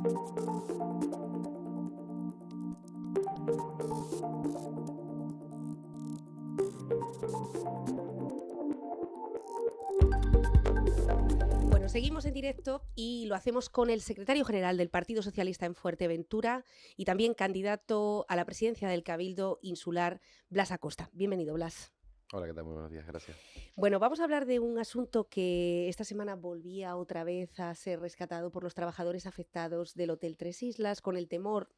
Bueno, seguimos en directo y lo hacemos con el secretario general del Partido Socialista en Fuerteventura y también candidato a la presidencia del Cabildo Insular, Blas Acosta. Bienvenido, Blas. Hola, ¿qué tal? Muy buenos días, gracias. Bueno, vamos a hablar de un asunto que esta semana volvía otra vez a ser rescatado por los trabajadores afectados del Hotel Tres Islas, con el temor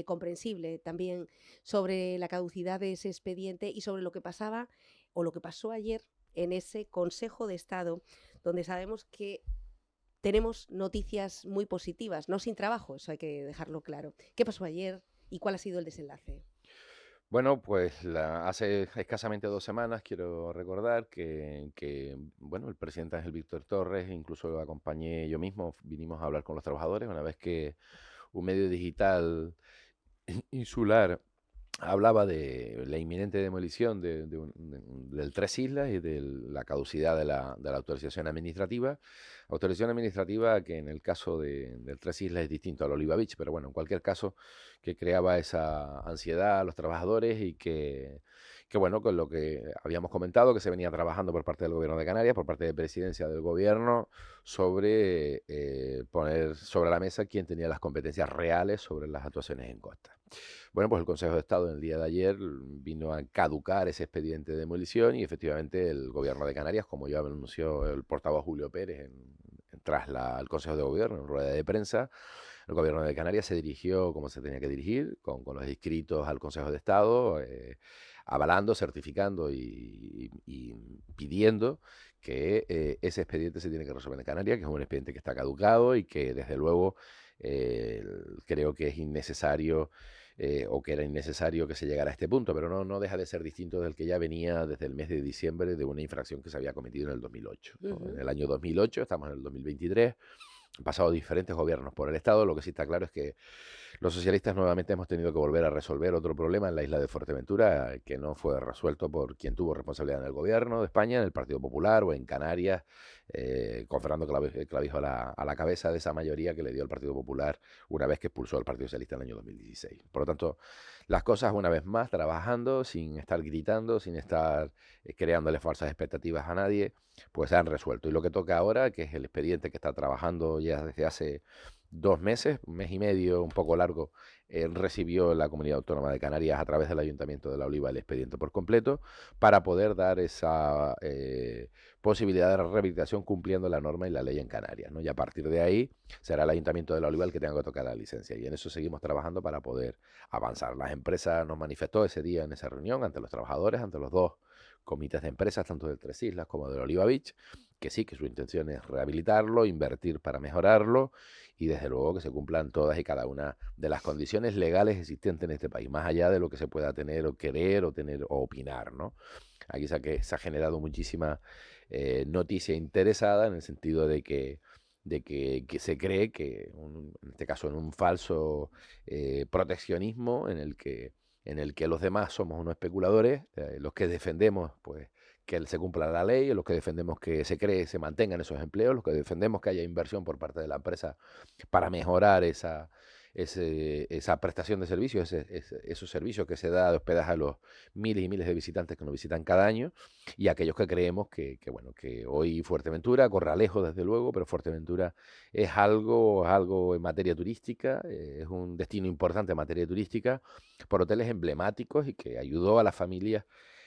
comprensible también sobre la caducidad de ese expediente y sobre lo que pasaba o lo que pasó ayer en ese Consejo de Estado, donde sabemos que tenemos noticias muy positivas, no sin trabajo, eso hay que dejarlo claro. ¿Qué pasó ayer y cuál ha sido el desenlace? Bueno, pues hace escasamente 2 semanas quiero recordar bueno, el presidente Ángel Víctor Torres, incluso lo acompañé yo mismo, vinimos a hablar con los trabajadores una vez que un medio digital insular hablaba de la inminente demolición del Tres Islas y de la caducidad de la autorización administrativa. Autorización administrativa que en el caso del Tres Islas es distinto al Oliva Beach, pero bueno, en cualquier caso que creaba esa ansiedad a los trabajadores y que bueno, con lo que habíamos comentado, que se venía trabajando por parte del Gobierno de Canarias, por parte de Presidencia del Gobierno, sobre poner sobre la mesa quién tenía las competencias reales sobre las actuaciones en costa. Bueno, pues el Consejo de Estado en el día de ayer vino a caducar ese expediente de demolición y efectivamente el Gobierno de Canarias, como ya anunció el portavoz Julio Pérez tras el Consejo de Gobierno en rueda de prensa, el Gobierno de Canarias se dirigió como se tenía que dirigir, con los inscritos al Consejo de Estado, avalando, certificando y pidiendo que ese expediente se tiene que resolver en Canarias, que es un expediente que está caducado y que desde luego eh, creo que es innecesario o que era innecesario que se llegara a este punto, pero no deja de ser distinto del que ya venía desde el mes de diciembre de una infracción que se había cometido en el 2008, ¿no? En Ujú. el año 2008, estamos en el 2023, han pasado diferentes gobiernos por el Estado, lo que sí está claro es que los socialistas nuevamente hemos tenido que volver a resolver otro problema en la isla de Fuerteventura que no fue resuelto por quien tuvo responsabilidad en el gobierno de España, en el Partido Popular o en Canarias, con Fernando Clavijo a la cabeza de esa mayoría que le dio el Partido Popular una vez que expulsó al Partido Socialista en el año 2016. Por lo tanto, las cosas una vez más trabajando, sin estar gritando, sin estar creándole falsas expectativas a nadie, pues se han resuelto. Y lo que toca ahora, que es el expediente que está trabajando ya desde hace 2 meses, un mes y medio, un poco largo, recibió la Comunidad Autónoma de Canarias a través del Ayuntamiento de La Oliva el expediente por completo para poder dar esa posibilidad de rehabilitación cumpliendo la norma y la ley en Canarias, ¿no? Y a partir de ahí será el Ayuntamiento de La Oliva el que tenga que tocar la licencia. Y en eso seguimos trabajando para poder avanzar. Las empresas nos manifestó ese día en esa reunión ante los trabajadores, ante los dos comités de empresas, tanto del Tres Islas como del Oliva Beach, que sí, que su intención es rehabilitarlo, invertir para mejorarlo y desde luego que se cumplan todas y cada una de las condiciones legales existentes en este país, más allá de lo que se pueda tener o querer o tener o opinar, ¿no? Aquí se ha generado muchísima noticia interesada en el sentido de que se cree que, en este caso, en un falso proteccionismo en el que los demás somos unos especuladores, los que defendemos, pues, que se cumpla la ley, los que defendemos que se mantengan esos empleos, los que defendemos que haya inversión por parte de la empresa para mejorar esa prestación de servicios, esos servicios que se da de hospedaje a los miles y miles de visitantes que nos visitan cada año, y aquellos que creemos bueno, que hoy Fuerteventura, Corralejo desde luego, pero Fuerteventura es algo en materia turística, es un destino importante en materia turística, por hoteles emblemáticos y que ayudó a las familias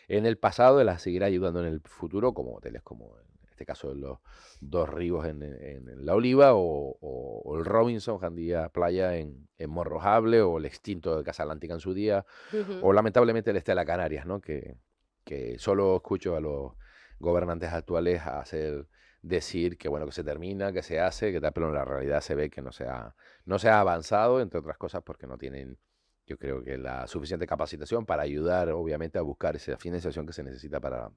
en el pasado y las seguirá ayudando en el futuro, como hoteles como en este caso en los Dos Rivos en La Oliva o el Robinson Jandía Playa en Morrojable o el extinto de Casa Atlántica en su día Ujú. o lamentablemente el Estela Canarias, ¿no? Que solo escucho a los gobernantes actuales decir que bueno, que se termina, que se hace, que tal, pero en la realidad se ve que no se ha avanzado, entre otras cosas porque no tienen, yo creo que la suficiente capacitación para ayudar, obviamente, a buscar esa financiación que se necesita para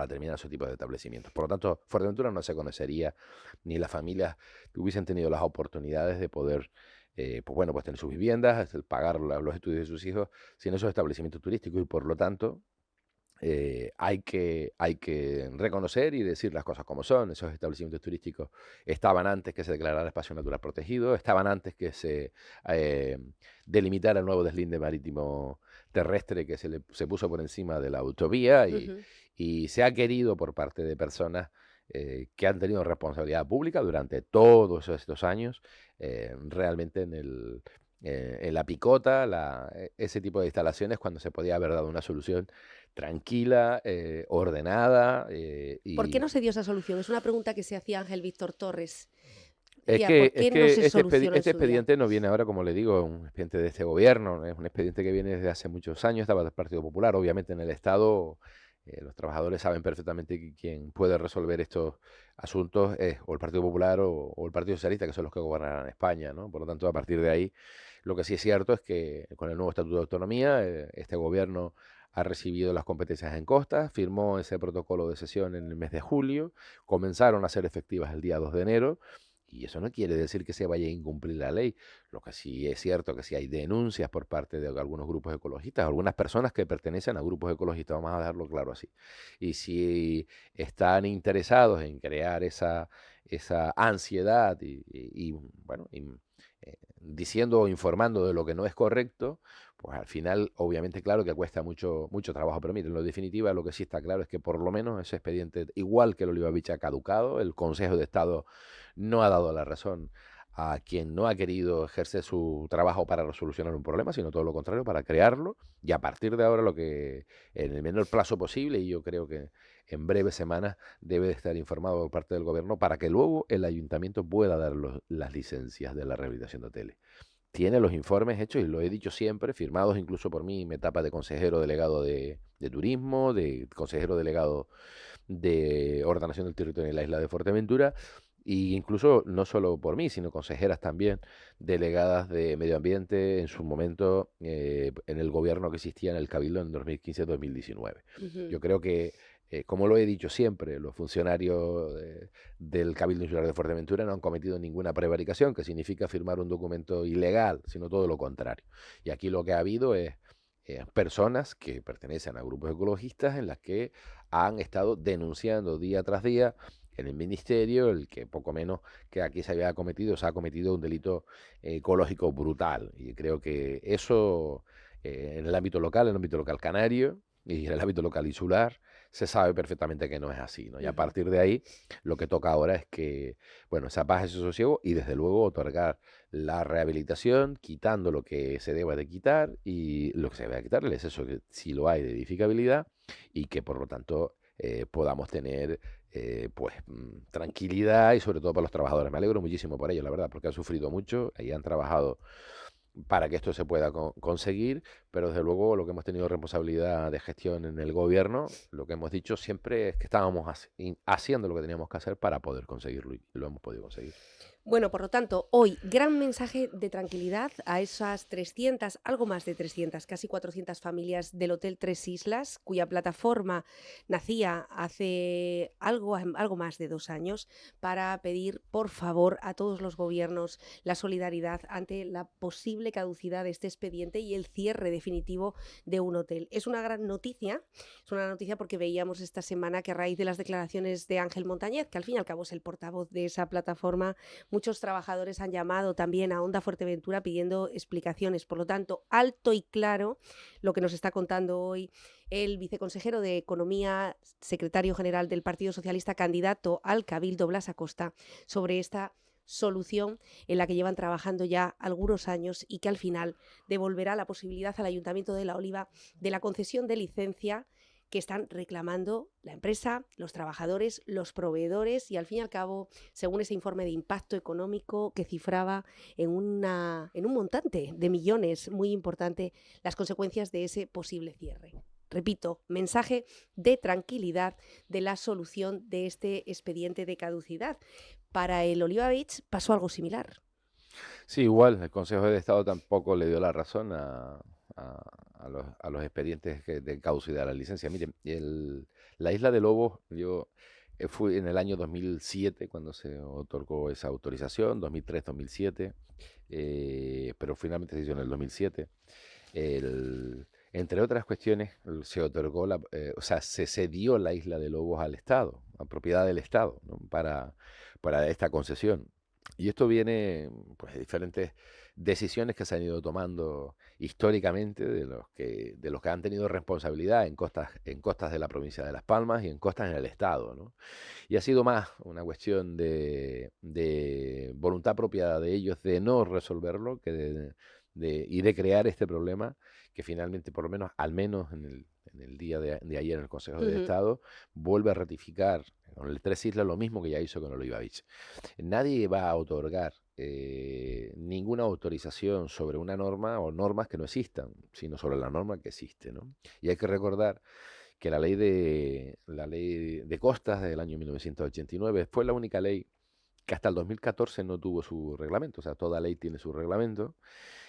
terminar esos tipos de establecimientos. Por lo tanto, Fuerteventura no se conocería ni las familias que hubiesen tenido las oportunidades de poder, pues bueno, pues tener sus viviendas, pagar los estudios de sus hijos sin esos establecimientos turísticos y por lo tanto hay que reconocer y decir las cosas como son. Esos establecimientos turísticos estaban antes que se declarara espacio natural protegido, estaban antes que se eh, delimitara el nuevo deslinde marítimo terrestre que se puso por encima de la autovía Ujú. y se ha querido por parte de personas que han tenido responsabilidad pública durante todos estos años, realmente en la picota, ese tipo de instalaciones cuando se podía haber dado una solución tranquila, ordenada, ¿Por qué y no se dio esa solución? Es una pregunta que se hacía Ángel Víctor Torres. es Decía, que, ¿por es qué no que se solucionó en este su día? expediente no viene ahora, como le digo, un expediente de este gobierno, es un expediente que viene desde hace muchos años, estaba del Partido Popular, obviamente en el Estado los trabajadores saben perfectamente que quien puede resolver estos asuntos es o el Partido Popular o el Partido Socialista, que son los que gobernarán España, ¿no? Por lo tanto, a partir de ahí, lo que sí es cierto es que con el nuevo Estatuto de Autonomía, este gobierno ha recibido las competencias en costa, firmó ese protocolo de sesión en el mes de julio, comenzaron a ser efectivas el día 2 de enero, y eso no quiere decir que se vaya a incumplir la ley. Lo que sí es cierto que si hay denuncias por parte de algunos grupos ecologistas, algunas personas que pertenecen a grupos ecologistas, vamos a dejarlo claro así. Y si están interesados en crear esa ansiedad bueno, diciendo o informando de lo que no es correcto, pues al final, obviamente, claro que cuesta mucho, mucho trabajo. Pero miren, en lo definitiva, lo que sí está claro es que por lo menos ese expediente, igual que el Oliva Beach, ha caducado. El Consejo de Estado no ha dado la razón a quien no ha querido ejercer su trabajo para resolucionar un problema, sino todo lo contrario, para crearlo. Y a partir de ahora, lo que en el menor plazo posible, y yo creo que en breves semanas, debe de estar informado por parte del gobierno para que luego el ayuntamiento pueda dar las licencias de la rehabilitación de hoteles. Tiene los informes hechos, y lo he dicho siempre, firmados incluso por mí en mi etapa de consejero delegado de turismo, de consejero delegado de ordenación del territorio en la isla de Fuerteventura, y incluso no solo por mí, sino consejeras también, delegadas de medio ambiente en su momento en el gobierno que existía en el Cabildo en 2015-2019. Ujú. Yo creo que, como lo he dicho siempre, los funcionarios del Cabildo Insular de Fuerteventura no han cometido ninguna prevaricación, que significa firmar un documento ilegal, sino todo lo contrario. Y aquí lo que ha habido es personas que pertenecen a grupos ecologistas en las que han estado denunciando día tras día en el ministerio el que poco menos que aquí se ha cometido un delito ecológico brutal. Y creo que eso en el ámbito local canario y en el ámbito local insular, se sabe perfectamente que no es así, ¿no? Y a Ujú. partir de ahí, lo que toca ahora es que, bueno, esa paz, ese sosiego y desde luego otorgar la rehabilitación, quitando lo que se deba de quitar y lo que se debe de quitar, el exceso que si lo hay de edificabilidad, y que por lo tanto podamos tener tranquilidad y sobre todo para los trabajadores. Me alegro muchísimo por ellos, la verdad, porque han sufrido mucho y han trabajado para que esto se pueda conseguir, pero desde luego lo que hemos tenido responsabilidad de gestión en el gobierno, lo que hemos dicho siempre es que estábamos haciendo lo que teníamos que hacer para poder conseguirlo, y lo hemos podido conseguir. Bueno, por lo tanto, hoy gran mensaje de tranquilidad a esas 300, algo más de 300, casi 400 familias del Hotel Tres Islas, cuya plataforma nacía hace algo más de 2 años para pedir, por favor, a todos los gobiernos la solidaridad ante la posible caducidad de este expediente y el cierre definitivo de un hotel. Es una noticia porque veíamos esta semana que a raíz de las declaraciones de Ángel Montañez, que al fin y al cabo es el portavoz de esa plataforma, muchos trabajadores han llamado también a Onda Fuerteventura pidiendo explicaciones. Por lo tanto, alto y claro lo que nos está contando hoy el viceconsejero de Economía, secretario general del Partido Socialista, candidato al Cabildo, Blas Acosta, sobre esta solución en la que llevan trabajando ya algunos años y que al final devolverá la posibilidad al Ayuntamiento de La Oliva de la concesión de licencia que están reclamando la empresa, los trabajadores, los proveedores y al fin y al cabo, según ese informe de impacto económico que cifraba en un montante de millones muy importante las consecuencias de ese posible cierre. Repito, mensaje de tranquilidad de la solución de este expediente de caducidad. Para el Oliva Beach pasó algo similar. Sí, igual, el Consejo de Estado tampoco le dio la razón a los expedientes de caducidad de la licencia. Miren, la isla de Lobos, yo fui en el año 2007 cuando se otorgó esa autorización, 2003-2007, pero finalmente se hizo en el 2007. El, entre otras cuestiones, se otorgó o sea, se cedió la isla de Lobos al Estado, a propiedad del Estado, ¿no? Para esta concesión. Y esto viene, pues, de diferentes decisiones que se han ido tomando históricamente de los que han tenido responsabilidad en costas de la provincia de Las Palmas y en costas en el Estado, ¿no? Y ha sido más una cuestión de voluntad propia de ellos de no resolverlo y de crear este problema que finalmente, por lo menos, al menos en el día de ayer en el Consejo de Ujú. Estado, vuelve a ratificar con el Tres Islas lo mismo que ya hizo con Oliva Beach. Nadie va a otorgar ninguna autorización sobre una norma o normas que no existan, sino sobre la norma que existe, ¿no? Y hay que recordar que la ley de costas del año 1989 fue la única ley que hasta el 2014 no tuvo su reglamento. O sea, toda ley tiene su reglamento,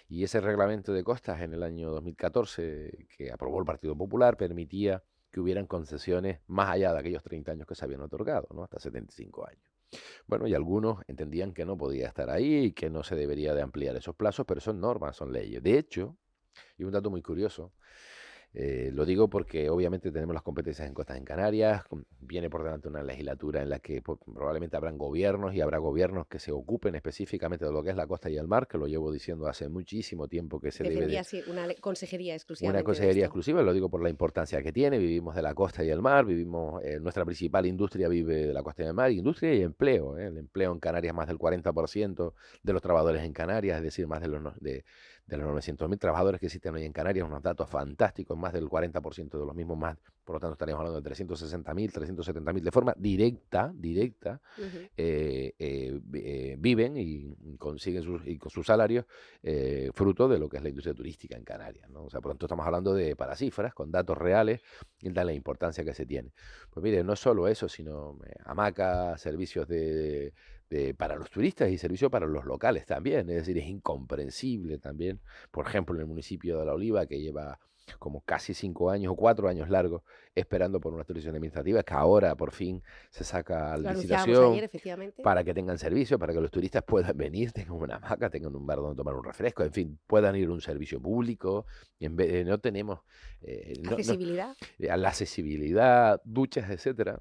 y ese reglamento de costas en el año 2014 que aprobó el Partido Popular permitía que hubieran concesiones más allá de aquellos 30 años que se habían otorgado, ¿no? Hasta 75 años. Bueno, y algunos entendían que no podía estar ahí y que no se debería de ampliar esos plazos, pero son normas, son leyes. De hecho, y un dato muy curioso, lo digo porque obviamente tenemos las competencias en costas en Canarias, viene por delante una legislatura en la que probablemente habrán gobiernos y habrá gobiernos que se ocupen específicamente de lo que es la costa y el mar, que lo llevo diciendo hace muchísimo tiempo que se debe de Defendía, sí, una consejería una exclusivamente de consejería esto. exclusiva, lo digo por la importancia que tiene, vivimos de la costa y el mar, nuestra principal industria vive de la costa y el mar, industria y empleo, ¿eh? El empleo en Canarias más del 40% de los trabajadores en Canarias, es decir, más de los 900.000 trabajadores que existen hoy en Canarias, unos datos fantásticos, más del 40% de los mismos más, por lo tanto estaríamos hablando de 360.000, 370.000 de forma directa, Ujú. viven y consiguen y con sus salarios fruto de lo que es la industria turística en Canarias, ¿no? O sea, por lo tanto estamos hablando de para cifras, con datos reales, y da la importancia que se tiene. Pues mire, no solo eso, sino hamacas, servicios para los turistas y servicios para los locales también. Es decir, es incomprensible también, por ejemplo, en el municipio de La Oliva, que lleva como casi 5 años o 4 años largos esperando por una autorización administrativa, que ahora por fin se saca a Lo anunciábamos ayer, licitación efectivamente. para que tengan servicio, para que los turistas puedan venir, tengan una hamaca, tengan un bar donde tomar un refresco, en fin, puedan ir a un servicio público. Y en vez de, no tenemos Accesibilidad. la accesibilidad, duchas, etcétera.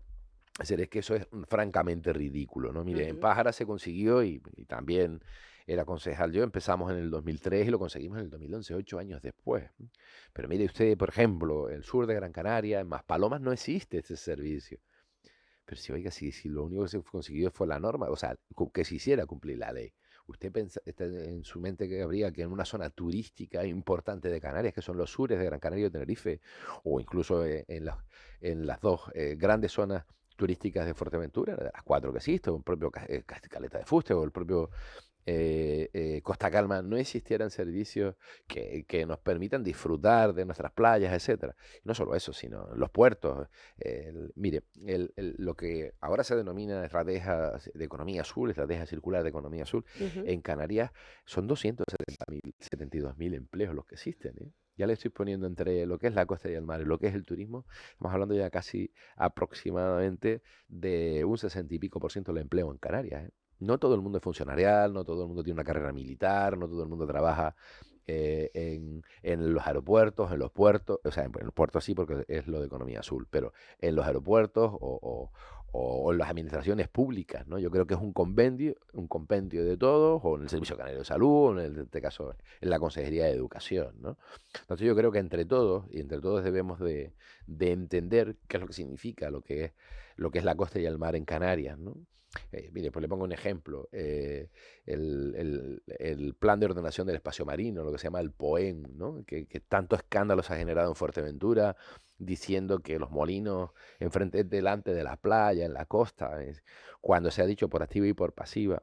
Es decir, es que eso es francamente ridículo, ¿no? Mire, en Ujú. Pájara se consiguió y también era concejal yo, empezamos en el 2003 y lo conseguimos en el 2011, 8 años después. Pero mire usted, por ejemplo, el sur de Gran Canaria, en Maspalomas no existe ese servicio. Pero si, oiga, si lo único que se consiguió fue la norma, o sea, que se hiciera cumplir la ley. ¿Usted está en su mente que habría que en una zona turística importante de Canarias, que son los sures de Gran Canaria y Tenerife, o incluso en las dos grandes zonas turísticas de Fuerteventura, de las cuatro que existen, o el propio Caleta de Fuste, o el propio Costa Calma, no existieran servicios que nos permitan disfrutar de nuestras playas, etcétera? Y no solo eso, sino los puertos. Mire, lo que ahora se denomina estrategia de economía azul, estrategia circular de economía azul, Ujú. en Canarias son 272.000 empleos los que existen, ¿eh? Ya le estoy poniendo entre lo que es la costa y el mar y lo que es el turismo, estamos hablando ya casi aproximadamente de un 60 y pico por ciento del empleo en Canarias, ¿eh? No todo el mundo es funcionarial, no todo el mundo tiene una carrera militar, no todo el mundo trabaja en los aeropuertos, en los puertos, o sea, en los puertos sí, porque es lo de economía azul, pero en los aeropuertos o en las administraciones públicas, ¿no? Yo creo que es un compendio de todos, o en el Servicio Canario de Salud, o en este caso en la Consejería de Educación, ¿no? Entonces yo creo que entre todos debemos de entender qué es lo que significa lo que es la costa y el mar en Canarias, ¿no? Mire, pues le pongo un ejemplo. El plan de ordenación del espacio marino, lo que se llama el POEM, ¿no? Que tanto escándalo se ha generado en Fuerteventura, diciendo que los molinos delante de la playa, en la costa, cuando se ha dicho por activa y por pasiva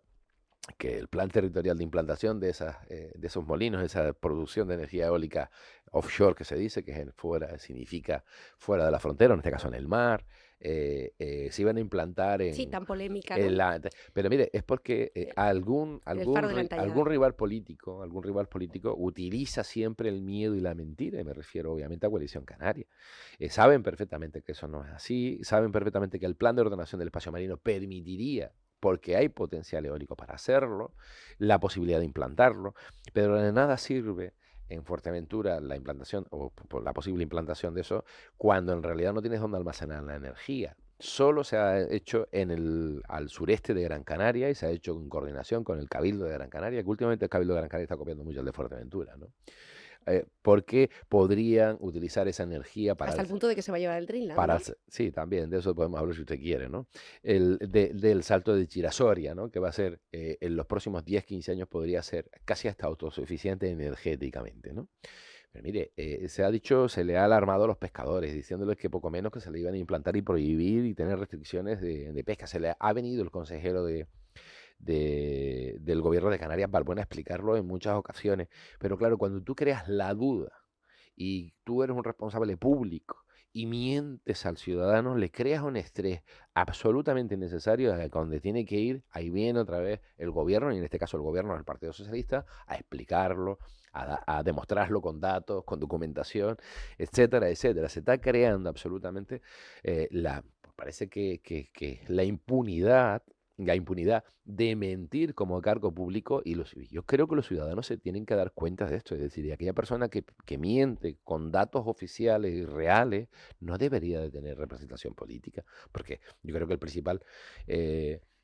que el plan territorial de implantación de esos molinos, esa producción de energía eólica offshore que se dice, que es fuera, significa fuera de la frontera, en este caso en el mar, se iban a implantar Sí, en, tan polémica, en ¿no? la... Pero mire, es porque El, el faro de la algún Antallada. rival político utiliza siempre el miedo y la mentira, y me refiero obviamente a Coalición Canaria. Saben perfectamente que eso no es así, saben perfectamente que el plan de ordenación del espacio marino permitiría, porque hay potencial eólico para hacerlo, la posibilidad de implantarlo, pero de nada sirve en Fuerteventura la implantación o por la posible implantación de eso, cuando en realidad no tienes dónde almacenar la energía. Solo se ha hecho al sureste de Gran Canaria y se ha hecho en coordinación con el Cabildo de Gran Canaria, que últimamente el Cabildo de Gran Canaria está copiando mucho el de Fuerteventura, ¿no? Porque podrían utilizar esa energía Hasta el punto de que se va a llevar el Dreamland, para ¿no? sí, también, de eso podemos hablar si usted quiere, ¿no? Del salto de Chirasoria, ¿no? Que va a ser, en los próximos 10, 15 años podría ser casi hasta autosuficiente energéticamente, ¿no? Pero mire, se ha dicho, se le ha alarmado a los pescadores, diciéndoles que poco menos que se le iban a implantar y prohibir y tener restricciones de pesca. Se le ha venido el consejero del gobierno de Canarias, Balbuena, a explicarlo en muchas ocasiones. Pero claro, cuando tú creas la duda y tú eres un responsable público y mientes al ciudadano, le creas un estrés absolutamente innecesario a donde tiene que ir, ahí viene otra vez el gobierno, y en este caso el gobierno del Partido Socialista, a explicarlo, a demostrarlo con datos, con documentación, etcétera, etcétera. Se está creando absolutamente parece que la impunidad de mentir como cargo público, y yo creo que los ciudadanos se tienen que dar cuenta de esto, es decir, de aquella persona que miente con datos oficiales y reales no debería de tener representación política, porque yo creo que el principal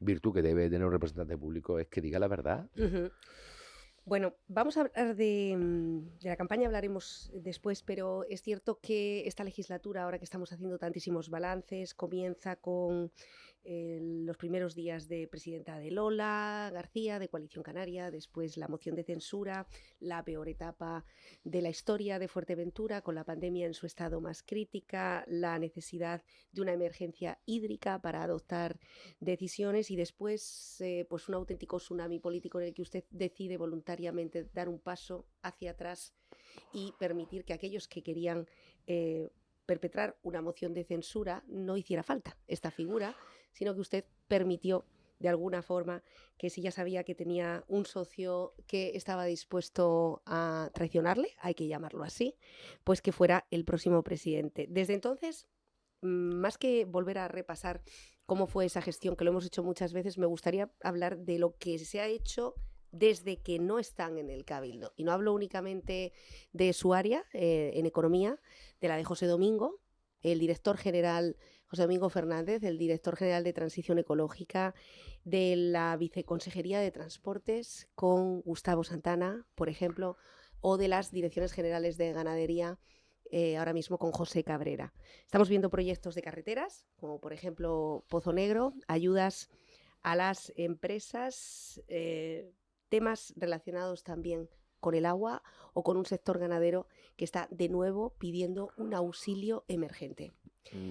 virtud que debe tener un representante público es que diga la verdad. Ujú. Bueno, vamos a hablar de la campaña, hablaremos después, pero es cierto que esta legislatura, ahora que estamos haciendo tantísimos balances, comienza con los primeros días de presidenta de Lola García, de Coalición Canaria, después la moción de censura, la peor etapa de la historia de Fuerteventura, con la pandemia en su estado más crítica, la necesidad de una emergencia hídrica para adoptar decisiones y después pues un auténtico tsunami político en el que usted decide voluntariamente dar un paso hacia atrás y permitir que aquellos que querían perpetrar una moción de censura no hiciera falta esta figura, sino que usted permitió de alguna forma que si ya sabía que tenía un socio que estaba dispuesto a traicionarle, hay que llamarlo así, pues que fuera el próximo presidente. Desde entonces, más que volver a repasar cómo fue esa gestión, que lo hemos hecho muchas veces, me gustaría hablar de lo que se ha hecho desde que no están en el Cabildo. Y no hablo únicamente de su área en economía, de la de José Domingo, el director general José Domingo Fernández, el director general de Transición Ecológica, de la Viceconsejería de Transportes con Gustavo Santana, por ejemplo, o de las direcciones generales de Ganadería, ahora mismo con José Cabrera. Estamos viendo proyectos de carreteras, como por ejemplo Pozo Negro, ayudas a las empresas, temas relacionados también con el agua o con un sector ganadero que está de nuevo pidiendo un auxilio emergente.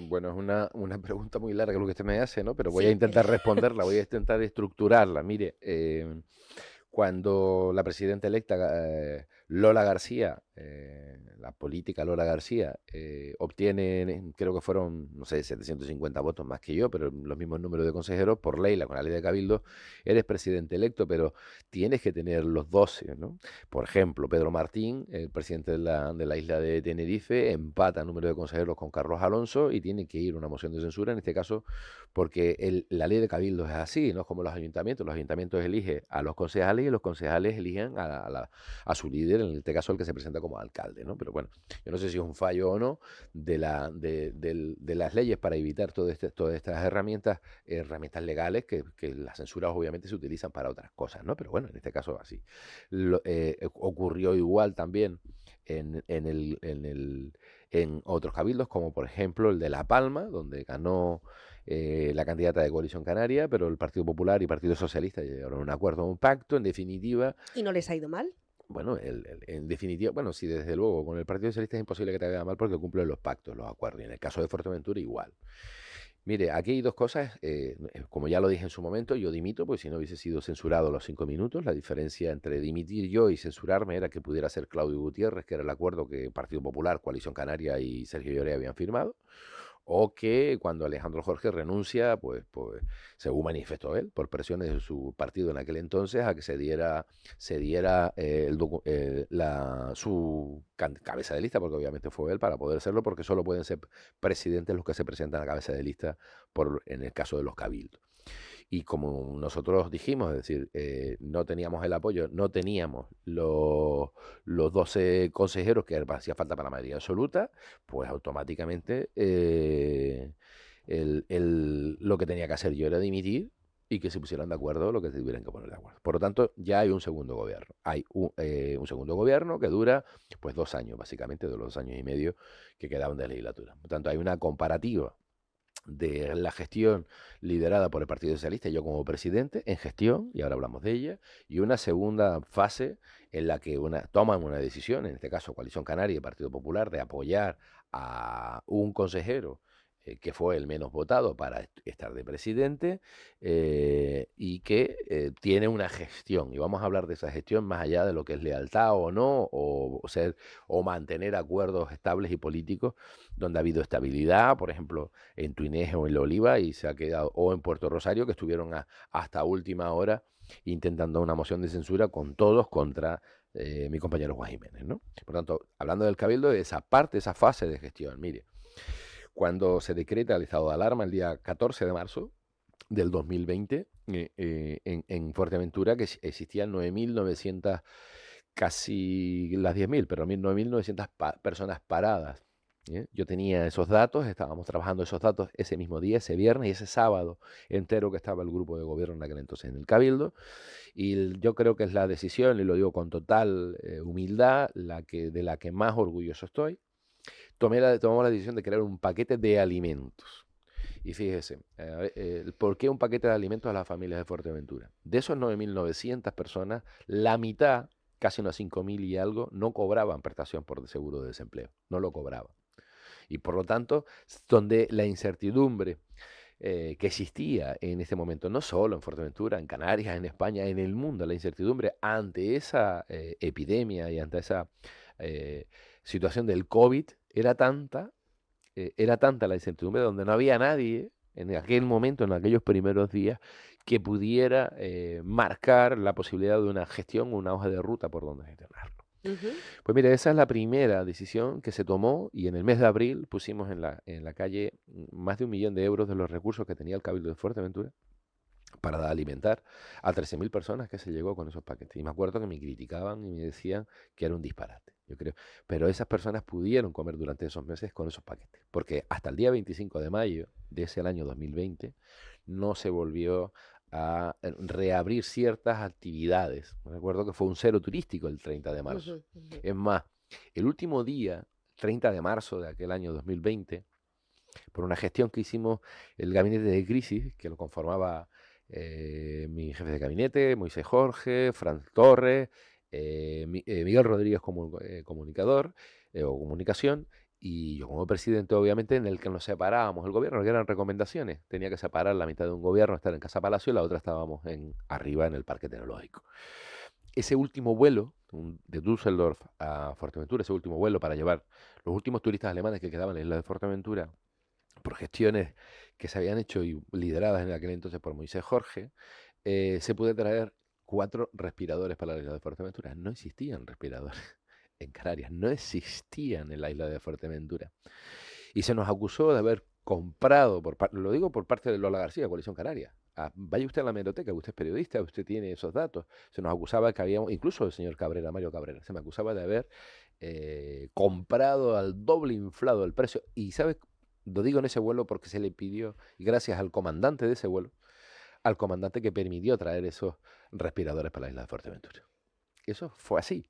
Bueno, es una pregunta muy larga lo que usted me hace, ¿no? Pero voy a Sí, intentar responderla, voy a intentar estructurarla. Mire, cuando la presidenta electa Lola García, la política Lola García, obtiene, creo que fueron, no sé, 750 votos más que yo, pero los mismos números de consejeros, por ley, con la ley de Cabildo, eres presidente electo, pero tienes que tener los 12, ¿no? Por ejemplo, Pedro Martín, el presidente de la isla de Tenerife, empata el número de consejeros con Carlos Alonso y tiene que ir una moción de censura, en este caso, porque la ley de Cabildo es así, no es como los ayuntamientos eligen a los concejales y los concejales eligen a su líder, en este caso el que se presenta como alcalde, ¿no? Pero bueno, yo no sé si es un fallo o no de las leyes para evitar todas estas herramientas legales que las censuras obviamente se utilizan para otras cosas, ¿no? Pero bueno, en este caso así. Ocurrió igual también en otros cabildos, como por ejemplo el de La Palma, donde ganó la candidata de Coalición Canaria, pero el Partido Popular y Partido Socialista llegaron a un acuerdo, a un pacto, en definitiva. ¿Y no les ha ido mal? Bueno, en definitiva, bueno, sí, desde luego, con el Partido Socialista es imposible que te vaya mal porque cumple los pactos, los acuerdos, y en el caso de Fuerteventura igual. Mire, aquí hay dos cosas, como ya lo dije en su momento, yo dimito, porque si no hubiese sido censurado los 5 minutos, la diferencia entre dimitir yo y censurarme era que pudiera ser Claudio Gutiérrez, que era el acuerdo que Partido Popular, Coalición Canaria y Sergio Lloré habían firmado, o que cuando Alejandro Jorge renuncia, pues según manifestó él, por presiones de su partido en aquel entonces, a que se diera su cabeza de lista, porque obviamente fue él para poder serlo, porque solo pueden ser presidentes los que se presentan a cabeza de lista en el caso de los cabildos. Y como nosotros dijimos, es decir, no teníamos el apoyo, no teníamos los 12 consejeros que hacía falta para la mayoría absoluta, pues automáticamente lo que tenía que hacer yo era dimitir y que se pusieran de acuerdo lo que se tuvieran que poner de acuerdo. Por lo tanto, ya hay un segundo gobierno. Hay un segundo gobierno que dura pues 2 años, básicamente, de los 2 años y medio que quedaban de legislatura. Por tanto, hay una comparativa de la gestión liderada por el Partido Socialista, yo como presidente, en gestión, y ahora hablamos de ella, y una segunda fase en la que toman una decisión, en este caso Coalición Canaria y Partido Popular, de apoyar a un consejero que fue el menos votado para estar de presidente y que tiene una gestión. Y vamos a hablar de esa gestión más allá de lo que es lealtad o no, o mantener acuerdos estables y políticos donde ha habido estabilidad, por ejemplo, en Tuineje o en La Oliva, y se ha quedado, o en Puerto Rosario, que estuvieron hasta última hora intentando una moción de censura con todos contra mi compañero Juan Jiménez, ¿no? Por tanto, hablando del Cabildo, de esa parte, esa fase de gestión, mire, cuando se decreta el estado de alarma el día 14 de marzo del 2020, en Fuerteventura, que existían 9.900, casi las 10.000, pero 9.900 personas paradas. Yo tenía esos datos, estábamos trabajando esos datos ese mismo día, ese viernes y ese sábado entero que estaba el grupo de gobierno en aquel entonces en el Cabildo, y yo creo que es la decisión, y lo digo con total humildad, de la que más orgulloso estoy. Tomamos la decisión de crear un paquete de alimentos. Y fíjese, ¿por qué un paquete de alimentos a las familias de Fuerteventura? De esos 9.900 personas, la mitad, casi unas 5.000 y algo, no cobraban prestación por seguro de desempleo, no lo cobraban. Y por lo tanto, donde la incertidumbre que existía en este momento, no solo en Fuerteventura, en Canarias, en España, en el mundo, la incertidumbre ante esa epidemia y ante esa situación del COVID era tanta la incertidumbre donde no había nadie en aquel momento, en aquellos primeros días, que pudiera marcar la posibilidad de una gestión, una hoja de ruta por donde gestionarlo. Ujú. Pues mire, esa es la primera decisión que se tomó y en el mes de abril pusimos en la calle más de 1 millón de euros de los recursos que tenía el Cabildo de Fuerteventura para alimentar a 13.000 personas que se llegó con esos paquetes. Y me acuerdo que me criticaban y me decían que era un disparate, yo creo. Pero esas personas pudieron comer durante esos meses con esos paquetes, porque hasta el día 25 de mayo de ese año 2020 no se volvió a reabrir ciertas actividades. Me recuerdo que fue un cero turístico el 30 de marzo. Ujú, ujú. Es más, el último día, 30 de marzo de aquel año 2020, por una gestión que hicimos el gabinete de crisis, que lo conformaba mi jefe de gabinete, Moisés Jorge, Franz Torres, Miguel Rodríguez como comunicador o comunicación, y yo como presidente, obviamente, en el que nos separábamos el gobierno, que eran recomendaciones. Tenía que separar la mitad de un gobierno, estar en Casa Palacio, y la otra estábamos arriba en el Parque Tecnológico. Ese último vuelo de Düsseldorf a Fuerteventura, ese último vuelo para llevar los últimos turistas alemanes que quedaban en la isla de Fuerteventura, por gestiones que se habían hecho y lideradas en aquel entonces por Moisés Jorge, se pudo traer 4 respiradores para la isla de Fuerteventura. No existían respiradores en Canarias, no existían en la isla de Fuerteventura. Y se nos acusó de haber comprado, lo digo por parte de Lola García, Coalición Canaria. Vaya usted a la hemeroteca, usted es periodista, usted tiene esos datos. Se nos acusaba que habíamos, incluso el señor Cabrera, Mario Cabrera, se me acusaba de haber comprado al doble inflado el precio. Y ¿sabes? Lo digo en ese vuelo porque se le pidió, y gracias al comandante de ese vuelo, al comandante que permitió traer esos respiradores para la isla de Fuerteventura. Eso fue así,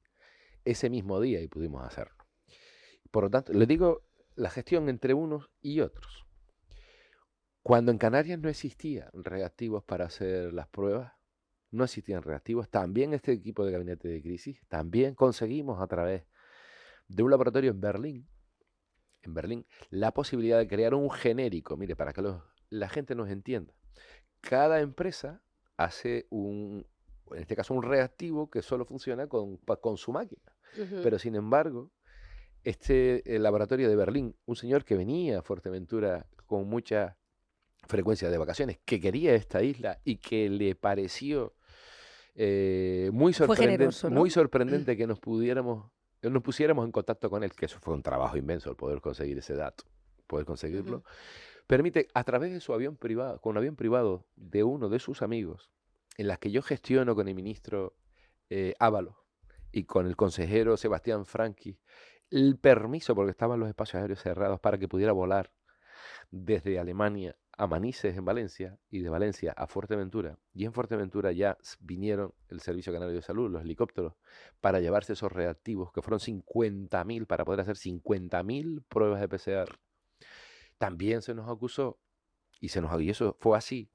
ese mismo día, y pudimos hacerlo. Por lo tanto, les digo la gestión entre unos y otros. Cuando en Canarias no existían reactivos para hacer las pruebas, no existían reactivos, también este equipo de gabinete de crisis, también conseguimos a través de un laboratorio en Berlín, la posibilidad de crear un genérico. Mire, para que la gente nos entienda. Cada empresa hace en este caso, un reactivo que solo funciona con su máquina. Ujú. Pero sin embargo, el laboratorio de Berlín, un señor que venía a Fuerteventura con mucha frecuencia de vacaciones, que quería esta isla y que le pareció muy Fue generoso, ¿no? sorprendente que nos pusiéramos en contacto con él, que eso fue un trabajo inmenso el poder conseguir ese dato, poder conseguirlo. Ujú. permite a través de su avión privado, con un avión privado de uno de sus amigos, en las que yo gestiono con el ministro Ábalos y con el consejero Sebastián Franqui, el permiso, porque estaban los espacios aéreos cerrados, para que pudiera volar desde Alemania a Manises en Valencia y de Valencia a Fuerteventura. Y en Fuerteventura ya vinieron el Servicio Canario de Salud, los helicópteros, para llevarse esos reactivos, que fueron 50.000, para poder hacer 50.000 pruebas de PCR. También se nos acusó, y eso fue así,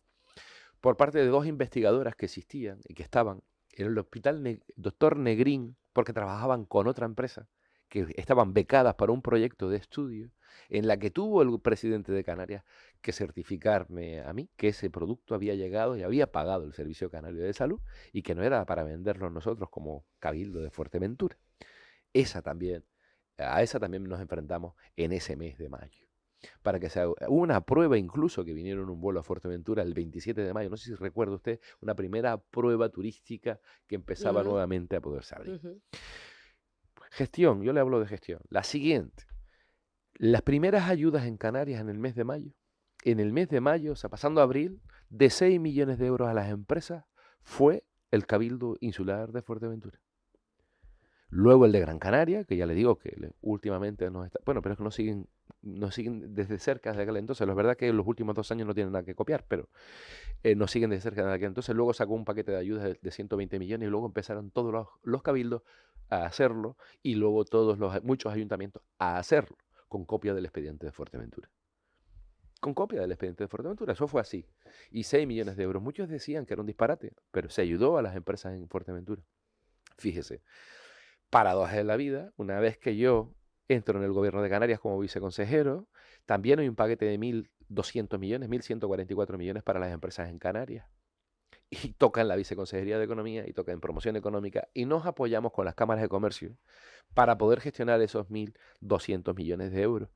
por parte de dos investigadoras que existían y que estaban en el hospital Doctor Negrín, porque trabajaban con otra empresa, que estaban becadas para un proyecto de estudio en la que tuvo el presidente de Canarias que certificarme a mí que ese producto había llegado y había pagado el Servicio Canario de Salud y que no era para venderlo nosotros como Cabildo de Fuerteventura. A esa también nos enfrentamos en ese mes de mayo. Para que se haga una prueba, incluso que vinieron en un vuelo a Fuerteventura el 27 de mayo, no sé si recuerda usted, una primera prueba turística que empezaba nuevamente a poderse abrir. Gestión, yo le hablo de gestión. La siguiente, las primeras ayudas en Canarias en el mes de mayo, o sea, pasando a abril, de 6 millones de euros a las empresas, fue el Cabildo Insular de Fuerteventura. Luego el de Gran Canaria, que ya le digo que últimamente nos está... Bueno, pero es que nos siguen desde cerca desde aquel entonces. La verdad que en los últimos 2 años no tienen nada que copiar, pero nos siguen desde cerca desde aquel entonces. Luego sacó un paquete de ayudas de 120 millones y luego empezaron todos los cabildos a hacerlo y luego muchos ayuntamientos a hacerlo con copia del expediente de Fuerteventura. Con copia del expediente de Fuerteventura, eso fue así. Y 6 millones de euros. Muchos decían que era un disparate, pero se ayudó a las empresas en Fuerteventura. Fíjese. Paradoja de la vida, una vez que yo entro en el gobierno de Canarias como viceconsejero, también hay un paquete de 1.200 millones, 1.144 millones para las empresas en Canarias. Y toca en la viceconsejería de Economía y toca en promoción económica y nos apoyamos con las cámaras de comercio para poder gestionar esos 1.200 millones de euros.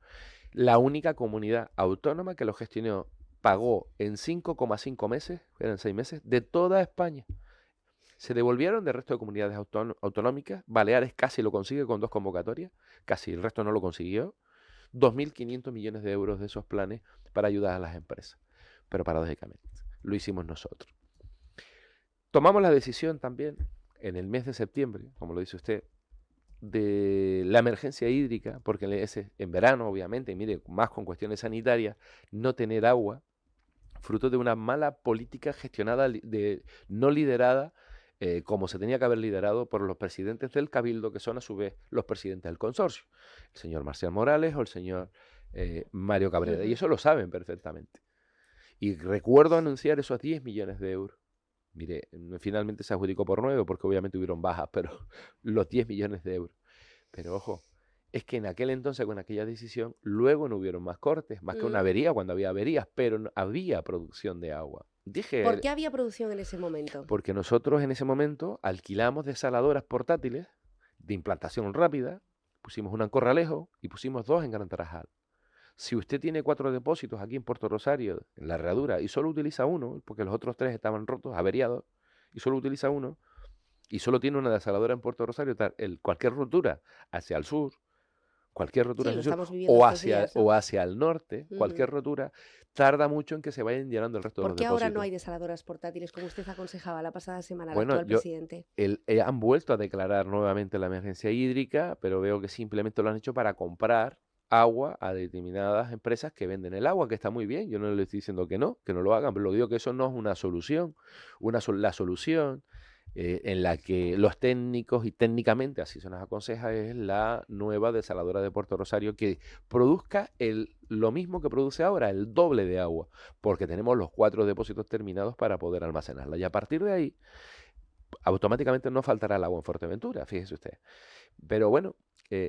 La única comunidad autónoma que lo gestionó pagó en 5,5 meses, eran 6 meses, de toda España. Se devolvieron del resto de comunidades autonómicas. Baleares casi lo consigue con 2 convocatorias, casi el resto no lo consiguió. 2.500 millones de euros de esos planes para ayudar a las empresas. Pero paradójicamente, lo hicimos nosotros. Tomamos la decisión también en el mes de septiembre, como lo dice usted, de la emergencia hídrica, porque en verano, obviamente, y mire, más con cuestiones sanitarias, no tener agua, fruto de una mala política gestionada, no liderada, como se tenía que haber liderado por los presidentes del Cabildo, que son a su vez los presidentes del consorcio, el señor Marcial Morales o el señor Mario Cabrera, y eso lo saben perfectamente. Y recuerdo anunciar esos 10 millones de euros. Mire, finalmente se adjudicó por 9, porque obviamente hubieron bajas, pero los 10 millones de euros. Pero ojo, es que en aquel entonces, con aquella decisión, luego no hubieron más cortes, más que una avería cuando había averías, pero no había producción de agua. ¿Por qué había producción en ese momento? Porque nosotros en ese momento alquilamos desaladoras portátiles de implantación rápida, pusimos una en Corralejo y pusimos 2 en Gran Tarajal. Si usted tiene 4 depósitos aquí en Puerto Rosario, en la Herradura, y solo utiliza uno, porque los otros 3 estaban rotos, averiados, y solo utiliza uno, y solo tiene una desaladora en Puerto Rosario, cualquier rotura hacia el sur, cualquier rotura hacia el sur, o hacia el norte, cualquier rotura, tarda mucho en que se vayan llenando el resto de los depósitos. ¿Por qué ahora no hay desaladoras portátiles, como usted aconsejaba la pasada semana al actual presidente? Han vuelto a declarar nuevamente la emergencia hídrica, pero veo que simplemente lo han hecho para comprar agua a determinadas empresas que venden el agua, que está muy bien. Yo no le estoy diciendo que no lo hagan, pero lo digo que eso no es una solución. La solución en la que los técnicos, y técnicamente así se nos aconseja, es la nueva desaladora de Puerto Rosario, que produzca lo mismo que produce ahora, el doble de agua, porque tenemos los 4 depósitos terminados para poder almacenarla. Y a partir de ahí, automáticamente no faltará el agua en Fuerteventura, fíjese usted. Pero bueno,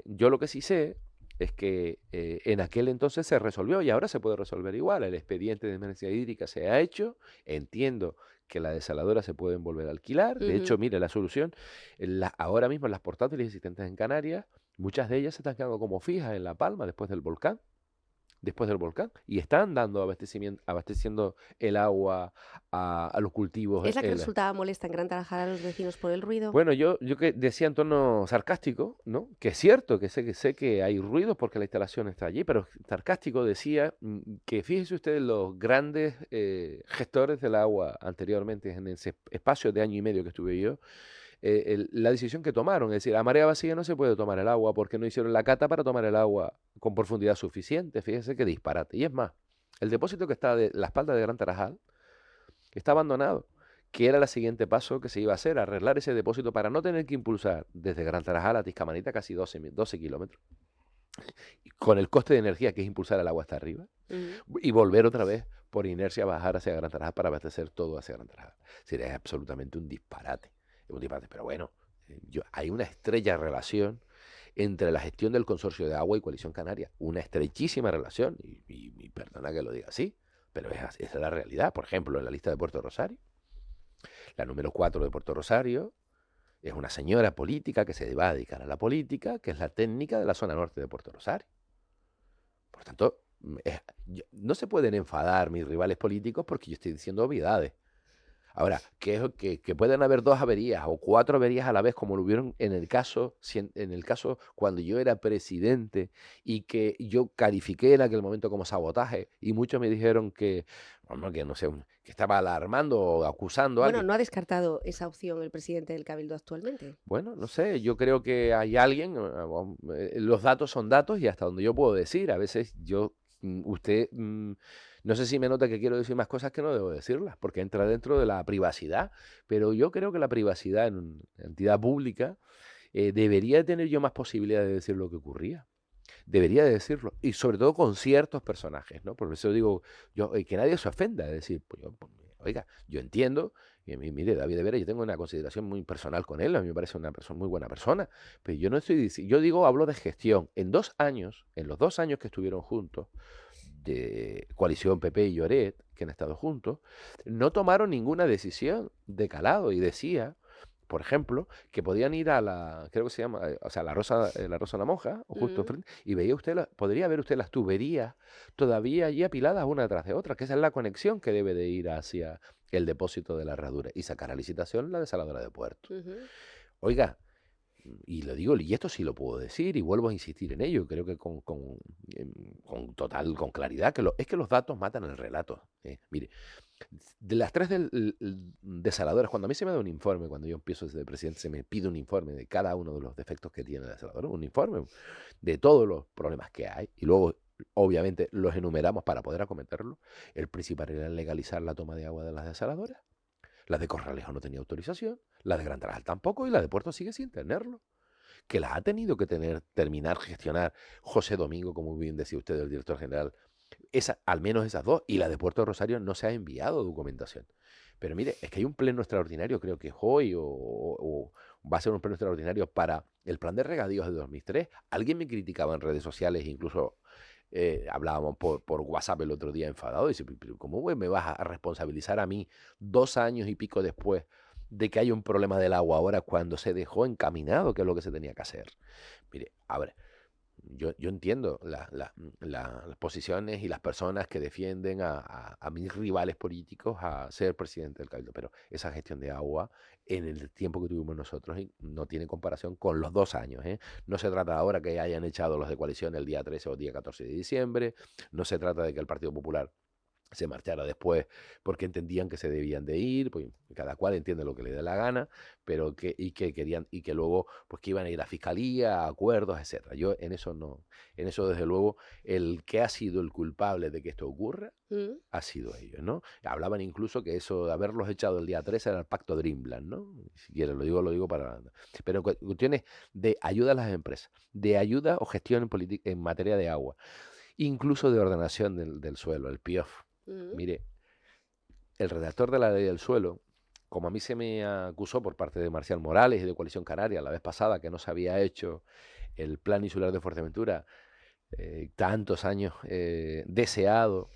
yo lo que sí sé es que en aquel entonces se resolvió y ahora se puede resolver igual. El expediente de emergencia hídrica se ha hecho. Entiendo que las desaladoras se pueden volver a alquilar. De hecho, mire, la solución, ahora mismo las portátiles existentes en Canarias, muchas de ellas se están quedando como fijas en La Palma después del volcán. después del volcán y están dando abasteciendo el agua a los cultivos. ¿Es la que resultaba molesta en Gran Tarajal a los vecinos por el ruido? Bueno, yo que decía en tono sarcástico, ¿no? Que es cierto, que sé que hay ruidos porque la instalación está allí, pero sarcástico decía que fíjese usted los grandes gestores del agua anteriormente en ese espacio de año y medio que estuve yo, la decisión que tomaron, es decir, a marea vacía no se puede tomar el agua porque no hicieron la cata para tomar el agua con profundidad suficiente. Fíjese qué disparate. Y es más, el depósito que está de la espalda de Gran Tarajal está abandonado, que era el siguiente paso que se iba a hacer, arreglar ese depósito para no tener que impulsar desde Gran Tarajal a Tiscamanita casi 12 kilómetros, y con el coste de energía que es impulsar el agua hasta arriba, Ujú. y volver otra vez por inercia a bajar hacia Gran Tarajal para abastecer todo hacia Gran Tarajal. Sería absolutamente un disparate. Es un disparate, pero bueno, hay una estrecha relación entre la gestión del Consorcio de Agua y Coalición Canaria. Una estrechísima relación, y perdona que lo diga así, pero esa es la realidad. Por ejemplo, en la lista de Puerto Rosario, la número 4 de Puerto Rosario es una señora política que se va a dedicar a la política, que es la técnica de la zona norte de Puerto Rosario. Por tanto, no se pueden enfadar mis rivales políticos porque yo estoy diciendo obviedades. Ahora, que pueden haber 2 averías o 4 averías a la vez, como lo hubieron en el caso cuando yo era presidente y que yo califiqué en aquel momento como sabotaje y muchos me dijeron que, bueno, que no sé, que estaba alarmando o acusando a Bueno, alguien. no ha descartado esa opción el presidente del Cabildo actualmente. Bueno, no sé, yo creo que hay alguien, los datos son datos y hasta donde yo puedo decir, a veces usted, no sé si me nota que quiero decir más cosas que no debo decirlas, porque entra dentro de la privacidad, pero yo creo que la privacidad en una entidad pública debería tener yo más posibilidad de decir lo que ocurría. Debería de decirlo, y sobre todo con ciertos personajes, ¿no? Por eso digo, que nadie se ofenda, es decir, oiga, yo entiendo, y mire, David de Vera, yo tengo una consideración muy personal con él, a mí me parece una persona, muy buena persona, pero yo no estoy diciendo, yo digo, hablo de gestión. En los 2 años que estuvieron juntos, de coalición PP y Lloret, que han estado juntos, no tomaron ninguna decisión de calado y decía, por ejemplo, que podían ir a creo que se llama, o sea, la Rosa de la Monja, o justo Mm. enfrente, y veía usted, podría ver usted las tuberías todavía allí apiladas una detrás de otra, que esa es la conexión que debe de ir hacia el depósito de la herradura y sacar a licitación la desaladora de puerto. Ujú. Oiga, y lo digo, y esto sí lo puedo decir, y vuelvo a insistir en ello, creo que con claridad, es que los datos matan el relato. Mire, de las 3 desaladoras, cuando a mí se me da un informe, cuando yo empiezo desde presidente, se me pide un informe de cada uno de los defectos que tiene la desaladora, un informe de todos los problemas que hay, y luego, obviamente, los enumeramos para poder acometerlo. El principal era legalizar la toma de agua de las desaladoras. La de Corralejo no tenía autorización, la de Gran Tarajal tampoco, y la de Puerto sigue sin tenerlo. Que la ha tenido que terminar, gestionar José Domingo, como bien decía usted, el director general, al menos esas 2, y la de Puerto Rosario no se ha enviado documentación. Pero mire, es que hay un pleno extraordinario, creo que es hoy, o va a ser un pleno extraordinario para el plan de regadíos de 2003. Alguien me criticaba en redes sociales, incluso hablábamos por WhatsApp el otro día enfadado, y dice, pero ¿cómo me vas a responsabilizar a mí 2 años y pico después de que hay un problema del agua ahora cuando se dejó encaminado, que es lo que se tenía que hacer? Mire, a ver, yo entiendo las posiciones y las personas que defienden a mis rivales políticos a ser presidente del Cabildo, pero esa gestión de agua en el tiempo que tuvimos nosotros no tiene comparación con los 2 años. No se trata ahora que hayan echado los de coalición el día 13 o día 14 de diciembre, no se trata de que el Partido Popular se marchara después porque entendían que se debían de ir, pues cada cual entiende lo que le dé la gana, pero que querían, y que luego pues que iban a ir a fiscalía, a acuerdos, etcétera. Yo en eso no, en eso desde luego, el que ha sido el culpable de que esto ocurra Mm. ha sido ellos, ¿no? Hablaban incluso que eso de haberlos echado el día 13 era el pacto Dreamland, ¿no? Si quieres, lo digo para... Pero en cuestiones de ayuda a las empresas, de ayuda o gestión en materia de agua, incluso de ordenación del suelo, el PIOF. Mm. Mire, el redactor de la ley del suelo, como a mí se me acusó por parte de Marcial Morales y de Coalición Canaria la vez pasada que no se había hecho el plan insular de Fuerteventura, tantos años deseado,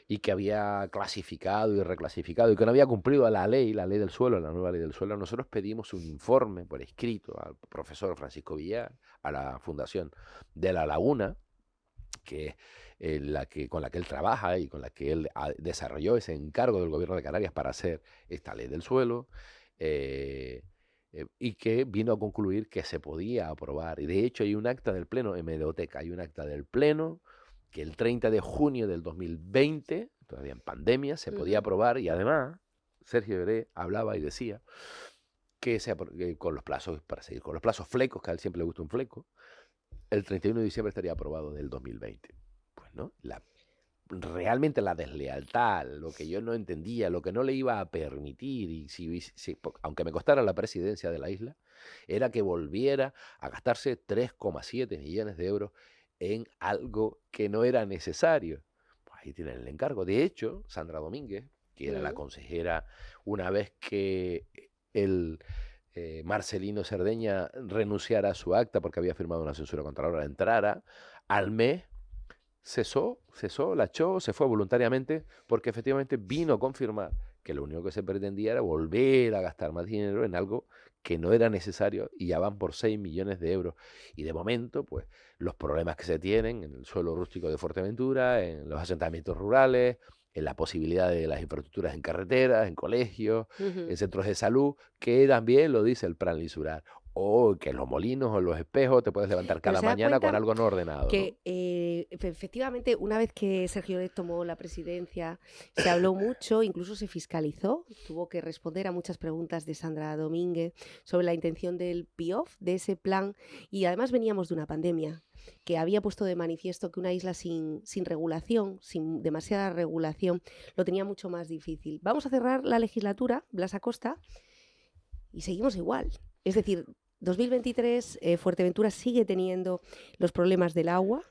y que había clasificado y reclasificado y que no había cumplido a la ley del suelo, la nueva ley del suelo, nosotros pedimos un informe por escrito al profesor Francisco Villar, a la Fundación de La Laguna, que es con la que él trabaja y con la que él desarrolló ese encargo del gobierno de Canarias para hacer esta ley del suelo, eh, y que vino a concluir que se podía aprobar. Y de hecho hay un acta del Pleno, en Hemeroteca, hay un acta del Pleno que el 30 de junio del 2020, todavía en pandemia, se podía aprobar, y además Sergio Lloret hablaba y decía que con los plazos, para seguir con los plazos flecos, que a él siempre le gusta un fleco, el 31 de diciembre estaría aprobado del 2020. Pues no, realmente la deslealtad, lo que yo no entendía, lo que no le iba a permitir, y aunque me costara la presidencia de la isla, era que volviera a gastarse 3,7 millones de euros en algo que no era necesario. Pues ahí tienen el encargo. De hecho, Sandra Domínguez, que era la consejera, una vez que el Marcelino Cerdeña renunciara a su acta porque había firmado una censura contra la hora, entrara, al mes cesó, la echó, se fue voluntariamente, porque efectivamente vino a confirmar que lo único que se pretendía era volver a gastar más dinero en algo que no era necesario, y ya van por 6 millones de euros. Y de momento, pues, los problemas que se tienen en el suelo rústico de Fuerteventura, en los asentamientos rurales, en la posibilidad de las infraestructuras en carreteras, en colegios, en centros de salud, que también lo dice el plan Lisurar. O que los molinos o los espejos te puedes levantar Pero cada se da mañana con cuenta algo no ordenado, ¿no? que efectivamente, una vez que Sergio Lloret tomó la presidencia, se habló mucho, incluso se fiscalizó, tuvo que responder a muchas preguntas de Sandra Domínguez sobre la intención del PIOF, de ese plan, y además veníamos de una pandemia que había puesto de manifiesto que una isla sin regulación, sin demasiada regulación, lo tenía mucho más difícil. Vamos a cerrar la legislatura, Blas Acosta, y seguimos igual. Es decir, 2023, Fuerteventura sigue teniendo los problemas del agua.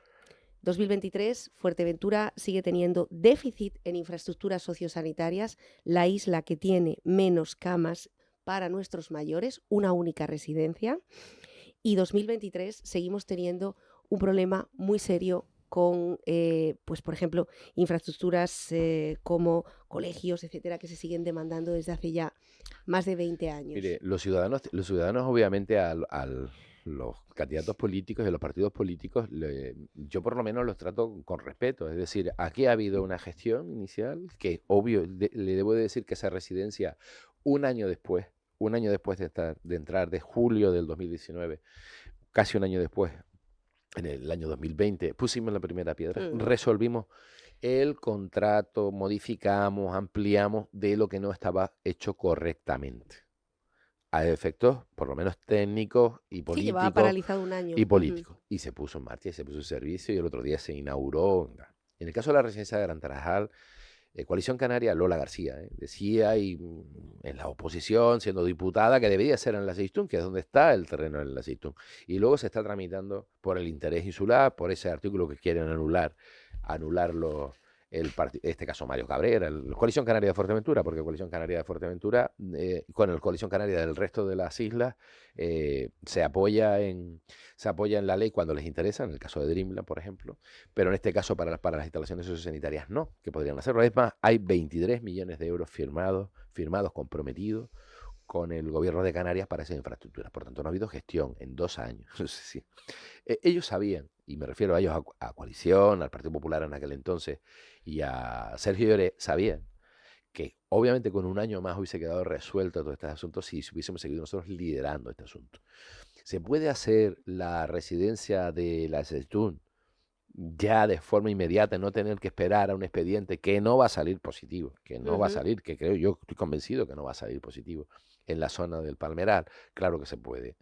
2023, Fuerteventura sigue teniendo déficit en infraestructuras sociosanitarias, la isla que tiene menos camas para nuestros mayores, una única residencia. Y 2023 seguimos teniendo un problema muy serio con, pues por ejemplo, infraestructuras como colegios, etcétera, que se siguen demandando desde hace ya más de 20 años. Mire, los ciudadanos obviamente los candidatos políticos y a los partidos políticos, yo por lo menos los trato con respeto. Es decir, aquí ha habido una gestión inicial que, obvio, le debo de decir que esa residencia, un año después de entrar, de julio del 2019, casi un año después, en el año 2020, pusimos la primera piedra, resolvimos el contrato, modificamos, ampliamos de lo que no estaba hecho correctamente, a efectos por lo menos técnicos y Sí, llevaba políticos, paralizado un año. y se puso en marcha y se puso en servicio, y el otro día se inauguró. En el caso de la residencia de Gran Tarajal, Coalición Canaria, Lola García, decía, en la oposición, siendo diputada, que debería ser en la Seistún, que es donde está el terreno en la Seistún. Y luego se está tramitando por el interés insular, por ese artículo que quieren anularlo, este caso Mario Cabrera, la Coalición Canaria de Fuerteventura, porque Coalición Canaria de Fuerteventura, con el Coalición Canaria del resto de las islas, se apoya en la ley cuando les interesa, en el caso de Dreamland, por ejemplo, pero en este caso para las instalaciones sociosanitarias no, que podrían hacerlo. Es más, hay 23 millones de euros firmados, comprometidos con el gobierno de Canarias para esas infraestructuras. Por tanto, no ha habido gestión en 2 años. Sí. Ellos sabían, y me refiero a ellos, a Coalición, al Partido Popular en aquel entonces, y a Sergio Lloret, sabían que obviamente con un año más hubiese quedado resuelto todo este asunto si hubiésemos seguido nosotros liderando este asunto. ¿Se puede hacer la residencia de la Seistún ya de forma inmediata, no tener que esperar a un expediente que no va a salir positivo, que no va a salir, que creo yo, estoy convencido que no va a salir positivo en la zona del Palmeral? Claro que se puede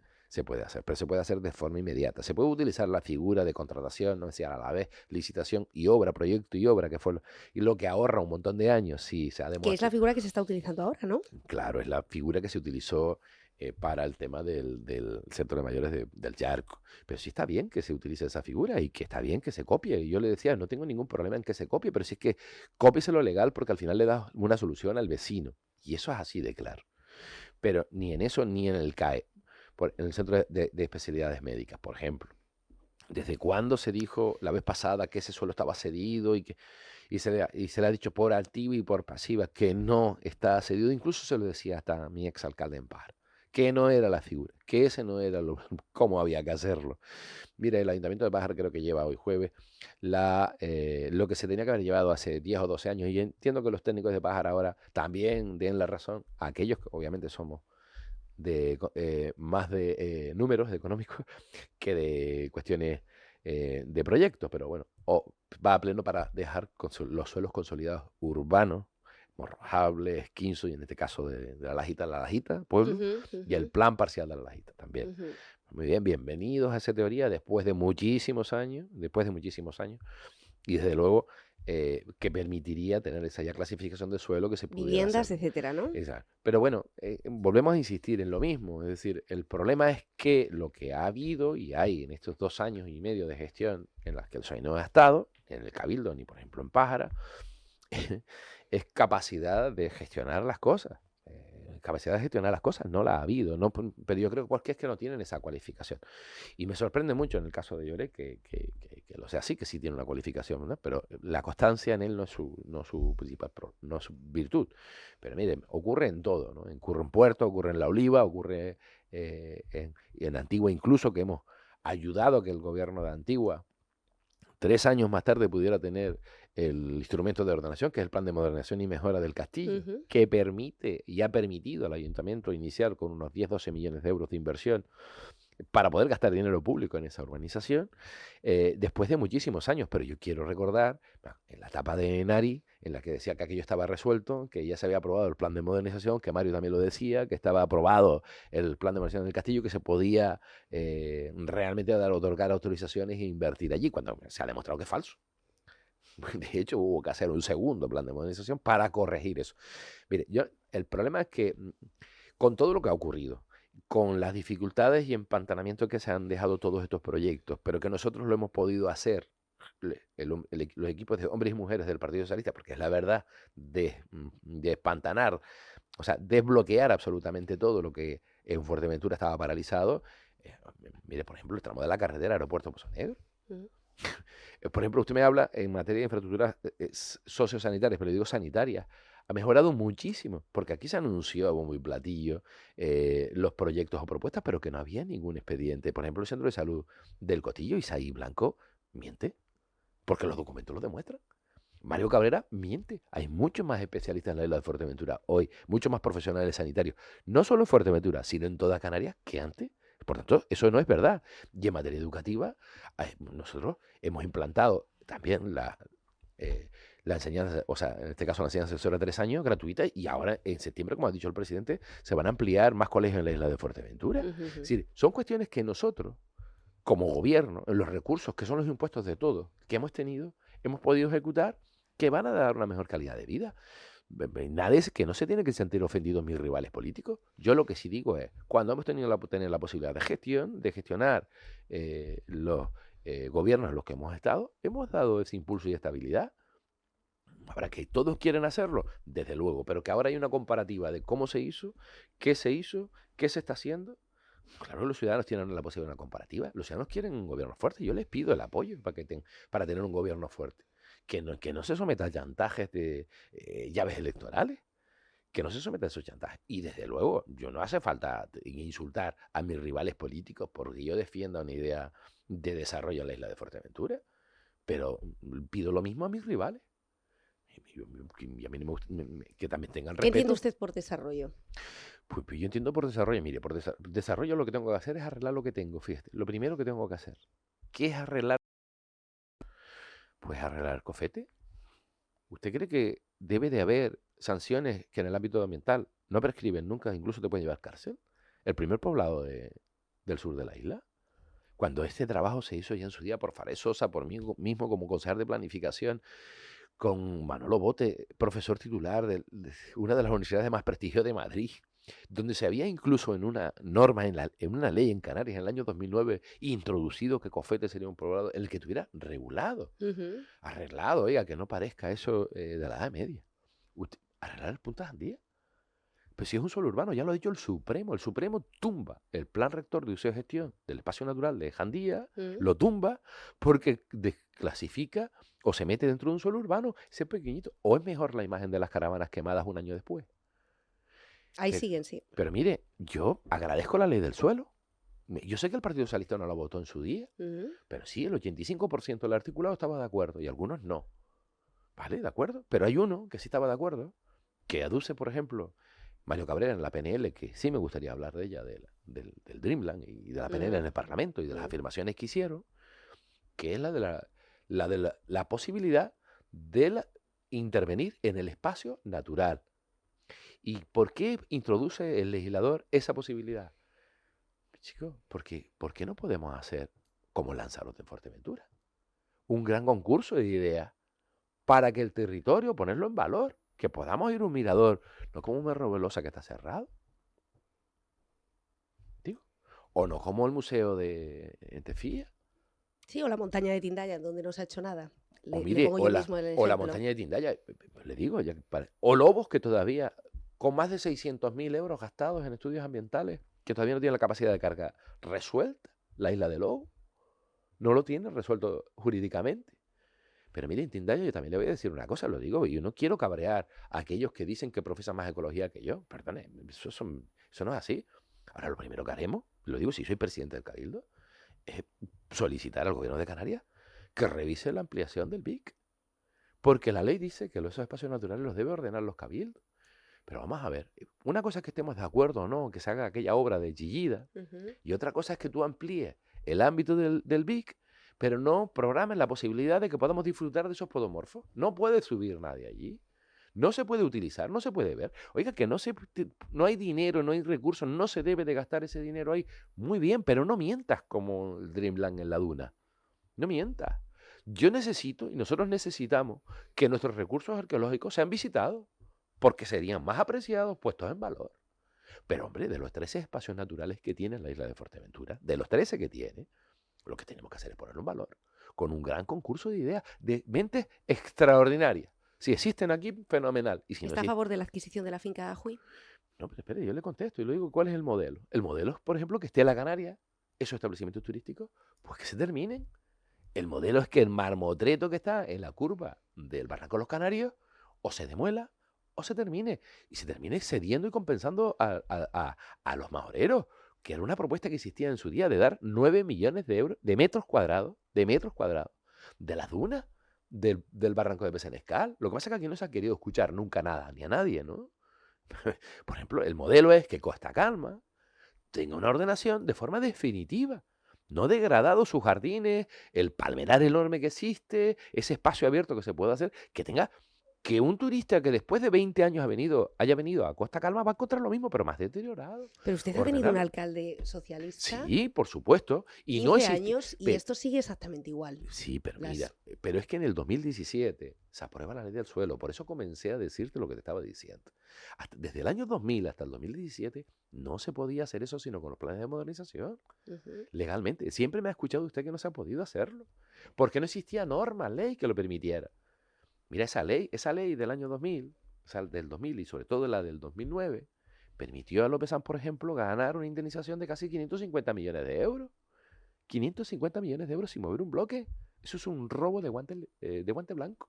hacer, pero se puede hacer de forma inmediata. Se puede utilizar la figura de contratación, no decía, a la vez licitación y obra, proyecto y obra, que fue lo que ahorra un montón de años, sí, se ha demostrado. Que es la figura que se está utilizando ahora, ¿no? Claro, es la figura que se utilizó para el tema del centro de mayores del Yarco. Pero sí está bien que se utilice esa figura y que está bien que se copie. Y yo le decía, no tengo ningún problema en que se copie, pero sí es que cópiese lo legal, porque al final le da una solución al vecino. Y eso es así de claro. Pero ni en eso ni en el CAE, en el Centro de Especialidades Médicas, por ejemplo. ¿Desde cuándo se dijo la vez pasada que ese suelo estaba cedido y se le ha dicho por activa y por pasiva que no está cedido? Incluso se lo decía hasta mi exalcalde en Par, que no era la figura, que ese no era cómo había que hacerlo. Mira, el Ayuntamiento de Pájara creo que lleva hoy jueves lo que se tenía que haber llevado hace 10 o 12 años, y entiendo que los técnicos de Pájara ahora también den la razón a aquellos que obviamente somos más de números económicos que de cuestiones de proyectos, pero bueno, va a pleno para dejar los suelos consolidados urbanos, Morrojables, Quinzo, y en este caso de La Lajita, pueblo, Ujú, y el ujú, plan parcial de La Lajita también. ujú. Muy bien, bienvenidos a esa teoría después de muchísimos años, y desde luego que permitiría tener esa ya clasificación de suelo que se pudiera Viviendas, hacer. etcétera, ¿no? Exacto. Pero bueno, volvemos a insistir en lo mismo, es decir, el problema es que lo que ha habido y hay en estos 2 años y medio de gestión en las que el PSOE no ha estado, en el Cabildo ni por ejemplo en Pájara, es capacidad de gestionar las cosas. Capacidad de gestionar las cosas no la ha habido, no, pero yo creo que es que no tienen esa cualificación. Y me sorprende mucho en el caso de Lloret que lo sea así, que sí tiene una cualificación, ¿no? Pero la constancia en él no es su principal, no es su virtud. Pero miren, ocurre en todo, ¿no? Ocurre en Puerto, ocurre en La Oliva, ocurre en Antigua incluso, que hemos ayudado a que el gobierno de Antigua 3 años más tarde pudiera tener el instrumento de ordenación, que es el Plan de Modernización y Mejora del Castillo, Ujú. que permite y ha permitido al ayuntamiento iniciar con unos 10-12 millones de euros de inversión para poder gastar dinero público en esa urbanización, después de muchísimos años. Pero yo quiero recordar, en la etapa de Nari, en la que decía que aquello estaba resuelto, que ya se había aprobado el plan de modernización, que Mario también lo decía, que estaba aprobado el plan de modernización del castillo, que se podía realmente otorgar autorizaciones e invertir allí, cuando se ha demostrado que es falso. De hecho, hubo que hacer un segundo plan de modernización para corregir eso. Mire, el problema es que con todo lo que ha ocurrido, con las dificultades y empantanamientos que se han dejado todos estos proyectos, pero que nosotros lo hemos podido hacer, los equipos de hombres y mujeres del Partido Socialista, porque es la verdad, de espantanar, o sea, desbloquear absolutamente todo lo que en Fuerteventura estaba paralizado. Mire, por ejemplo, el tramo de la carretera Aeropuerto Pozo Negro. Ujú. Por ejemplo, usted me habla en materia de infraestructuras sociosanitarias, pero digo sanitarias. Ha mejorado muchísimo, porque aquí se anunció a bombo y platillo los proyectos o propuestas, pero que no había ningún expediente. Por ejemplo, el Centro de Salud del Cotillo, Isaí Blanco, miente, porque los documentos lo demuestran. Mario Cabrera miente. Hay muchos más especialistas en la isla de Fuerteventura hoy, muchos más profesionales sanitarios, no solo en Fuerteventura, sino en toda Canarias que antes. Por tanto, eso no es verdad. Y en materia educativa, nosotros hemos implantado también la enseñanza, o sea, en este caso la enseñanza sexual de 3 años gratuita, y ahora en septiembre, como ha dicho el presidente, se van a ampliar más colegios en la isla de Fuerteventura. Ujú, Es ujú. decir, son cuestiones que nosotros, como gobierno, en los recursos que son los impuestos de todos que hemos tenido, hemos podido ejecutar, que van a dar una mejor calidad de vida. Nadie que no se tiene que sentir ofendidos mis rivales políticos. Yo lo que sí digo es, cuando hemos tenido tener la posibilidad de gestionar los gobiernos en los que hemos estado, hemos dado ese impulso y estabilidad. Ahora que todos quieren hacerlo, desde luego, pero que ahora hay una comparativa de cómo se hizo, qué se está haciendo. Claro, los ciudadanos tienen la posibilidad de una comparativa. Los ciudadanos quieren un gobierno fuerte. Yo les pido el apoyo para tener un gobierno fuerte. Que no se someta a chantajes de llaves electorales. Que no se someta a esos chantajes. Y desde luego, yo no hace falta insultar a mis rivales políticos porque yo defienda una idea de desarrollo en la isla de Fuerteventura. Pero pido lo mismo a mis rivales. Y a mí no me gusta, que también tengan ¿Qué entiende respeto. usted por desarrollo? Pues yo entiendo por desarrollo. Mire, por desarrollo lo que tengo que hacer es arreglar lo que tengo, fíjate. Lo primero que tengo que hacer. ¿Qué es arreglar? Pues arreglar el cofete. ¿Usted cree que debe de haber sanciones que en el ámbito ambiental no prescriben nunca, incluso te pueden llevar cárcel? El primer poblado del sur de la isla. Cuando este trabajo se hizo ya en su día por Fares Sosa, por mí mismo como concejal de planificación, con Manolo Bote, profesor titular de una de las universidades de más prestigio de Madrid, donde se había incluso en una norma, en una ley en Canarias en el año 2009, introducido que Cofete sería un poblado en el que estuviera regulado, Ujú. arreglado, oiga, que no parezca eso de la Edad Media. Arreglar el Punta Andía. Pues si es un suelo urbano, ya lo ha dicho el Supremo tumba el plan rector de uso y gestión del espacio natural de Jandía, Mm. lo tumba porque desclasifica o se mete dentro de un suelo urbano, ese pequeñito, o es mejor la imagen de las caravanas quemadas un año después. Ahí Pero, siguen, sí. pero mire, yo agradezco la ley del suelo. Yo sé que el Partido Socialista no la votó en su día, Ujú. pero sí, el 85% del articulado estaba de acuerdo y algunos no. ¿Vale? ¿De acuerdo? Pero hay uno que sí estaba de acuerdo, que aduce, por ejemplo, Mario Cabrera en la PNL, que sí me gustaría hablar de ella, del Dreamland y de la PNL en Ujú, el Parlamento y de las ujú. afirmaciones que hicieron, que es la posibilidad de intervenir en el espacio natural. ¿Y por qué introduce el legislador esa posibilidad? Chicos, ¿por qué no podemos hacer como Lanzarote en Fuerteventura? Un gran concurso de ideas para que el territorio, ponerlo en valor, que podamos ir a un mirador, no como un Merrobelosa que está cerrado, digo, o no como el museo de Entefía, Sí, o la montaña de Tindaya, donde no se ha hecho nada. o Le mire, pongo yo mismo el o la ejemplo. montaña de Tindaya, le digo, o Lobos que todavía, con más de 600.000 euros gastados en estudios ambientales, que todavía no tienen la capacidad de carga resuelta, la isla de Lobos, no lo tiene resuelto jurídicamente. Pero mire, en Tindaya yo también le voy a decir una cosa, lo digo, y yo no quiero cabrear a aquellos que dicen que profesan más ecología que yo. Perdone, eso no es así. Ahora, lo primero que haremos, lo digo si soy presidente del Cabildo, es solicitar al gobierno de Canarias que revise la ampliación del BIC. Porque la ley dice que esos espacios naturales los debe ordenar los cabildos. Pero vamos a ver, una cosa es que estemos de acuerdo o no, que se haga aquella obra de Chillida, Ujú. y otra cosa es que tú amplíes el ámbito del BIC, pero no programes la posibilidad de que podamos disfrutar de esos podomorfos. No puede subir nadie allí. No se puede utilizar, no se puede ver. Oiga, que no hay dinero, no hay recursos, no se debe de gastar ese dinero ahí. Muy bien, pero no mientas como el Dreamland en la duna. No mientas. Yo necesito y nosotros necesitamos que nuestros recursos arqueológicos sean visitados, porque serían más apreciados, puestos en valor. Pero hombre, de los 13 espacios naturales que tiene la isla de Fuerteventura, de los 13 que tiene, lo que tenemos que hacer es ponerlo en valor, con un gran concurso de ideas, de mentes extraordinarias. Si existen aquí, fenomenal. Y si no ¿Está a existen, favor de la adquisición de la finca de Ajuy? no, pero espere, yo le contesto y le digo cuál es el modelo. El modelo es, por ejemplo, que esté la Canaria, esos establecimientos turísticos, pues que se terminen. El modelo es que el marmotreto que está en la curva del Barranco de los Canarios o se demuela o se termine. Y se termine cediendo y compensando a los majoreros, que era una propuesta que existía en su día de dar 9 millones de euros, de metros cuadrados, de las dunas del Barranco de Pesenescal. Lo que pasa es que aquí no se ha querido escuchar nunca nada, ni a nadie, ¿no? Por ejemplo, el modelo es que Costa Calma tenga una ordenación de forma definitiva. No degradado sus jardines, el palmerar enorme que existe, ese espacio abierto que se puede hacer, que tenga que un turista que después de 20 años haya venido a Costa Calma va a encontrar lo mismo, pero más deteriorado, Pero usted ha tenido un ordenado. alcalde socialista Sí, por supuesto. Y no 15 existe. años y esto sigue exactamente igual. Sí, pero mira, Las... pero es que en el 2017 se aprueba la ley del suelo, por eso comencé a decirte lo que te estaba diciendo. Desde el año 2000 hasta el 2017 no se podía hacer eso sino con los planes de modernización, Ujú. legalmente. Siempre me ha escuchado usted que no se ha podido hacerlo, porque no existía norma, ley que lo permitiera. Mira, esa ley del año 2000, o sea, del 2000 y sobre todo la del 2009, permitió a López Sanz, por ejemplo, ganar una indemnización de casi 550 millones de euros. 550 millones de euros sin mover un bloque. Eso es un robo de guante blanco.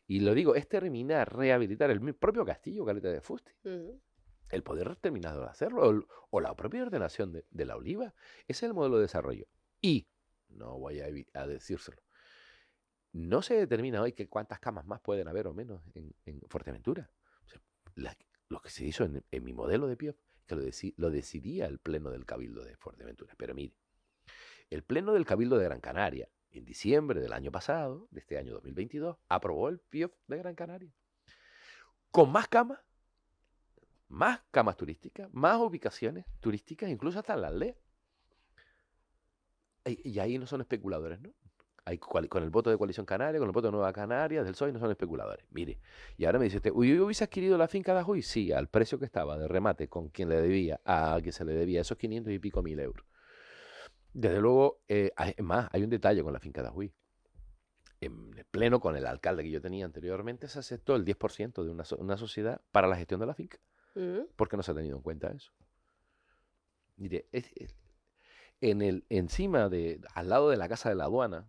Y lo digo, es terminar, rehabilitar el propio castillo Caleta de Fuste. Ujú. El poder terminado de hacerlo. O la propia ordenación de la oliva. Ese es el modelo de desarrollo. Y, no voy a decírselo, no se determina hoy que cuántas camas más pueden haber o menos en Fuerteventura. O sea, lo que se hizo en mi modelo de PIOF, que lo decidía el Pleno del Cabildo de Fuerteventura. Pero mire, el Pleno del Cabildo de Gran Canaria, en diciembre del año pasado, de este año 2022, aprobó el PIOF de Gran Canaria. Con más camas turísticas, más ubicaciones turísticas, incluso hasta en la aldea. Y ahí no son especuladores, ¿no? Con el voto de Coalición Canaria, con el voto de Nueva Canarias, del PSOE, no son especuladores. Mire, y ahora me dice usted, ¿uy, hubiese adquirido la finca de Ajuy? Sí, al precio que estaba de remate con quien le debía, a quien se le debía esos 500 y pico mil euros. Desde luego, hay un detalle con la finca de Ajuy. En el pleno con el alcalde que yo tenía anteriormente, se aceptó el 10% de una sociedad para la gestión de la finca. Ujú. ¿Por qué no se ha tenido en cuenta eso? Mire, al lado de la casa de la aduana,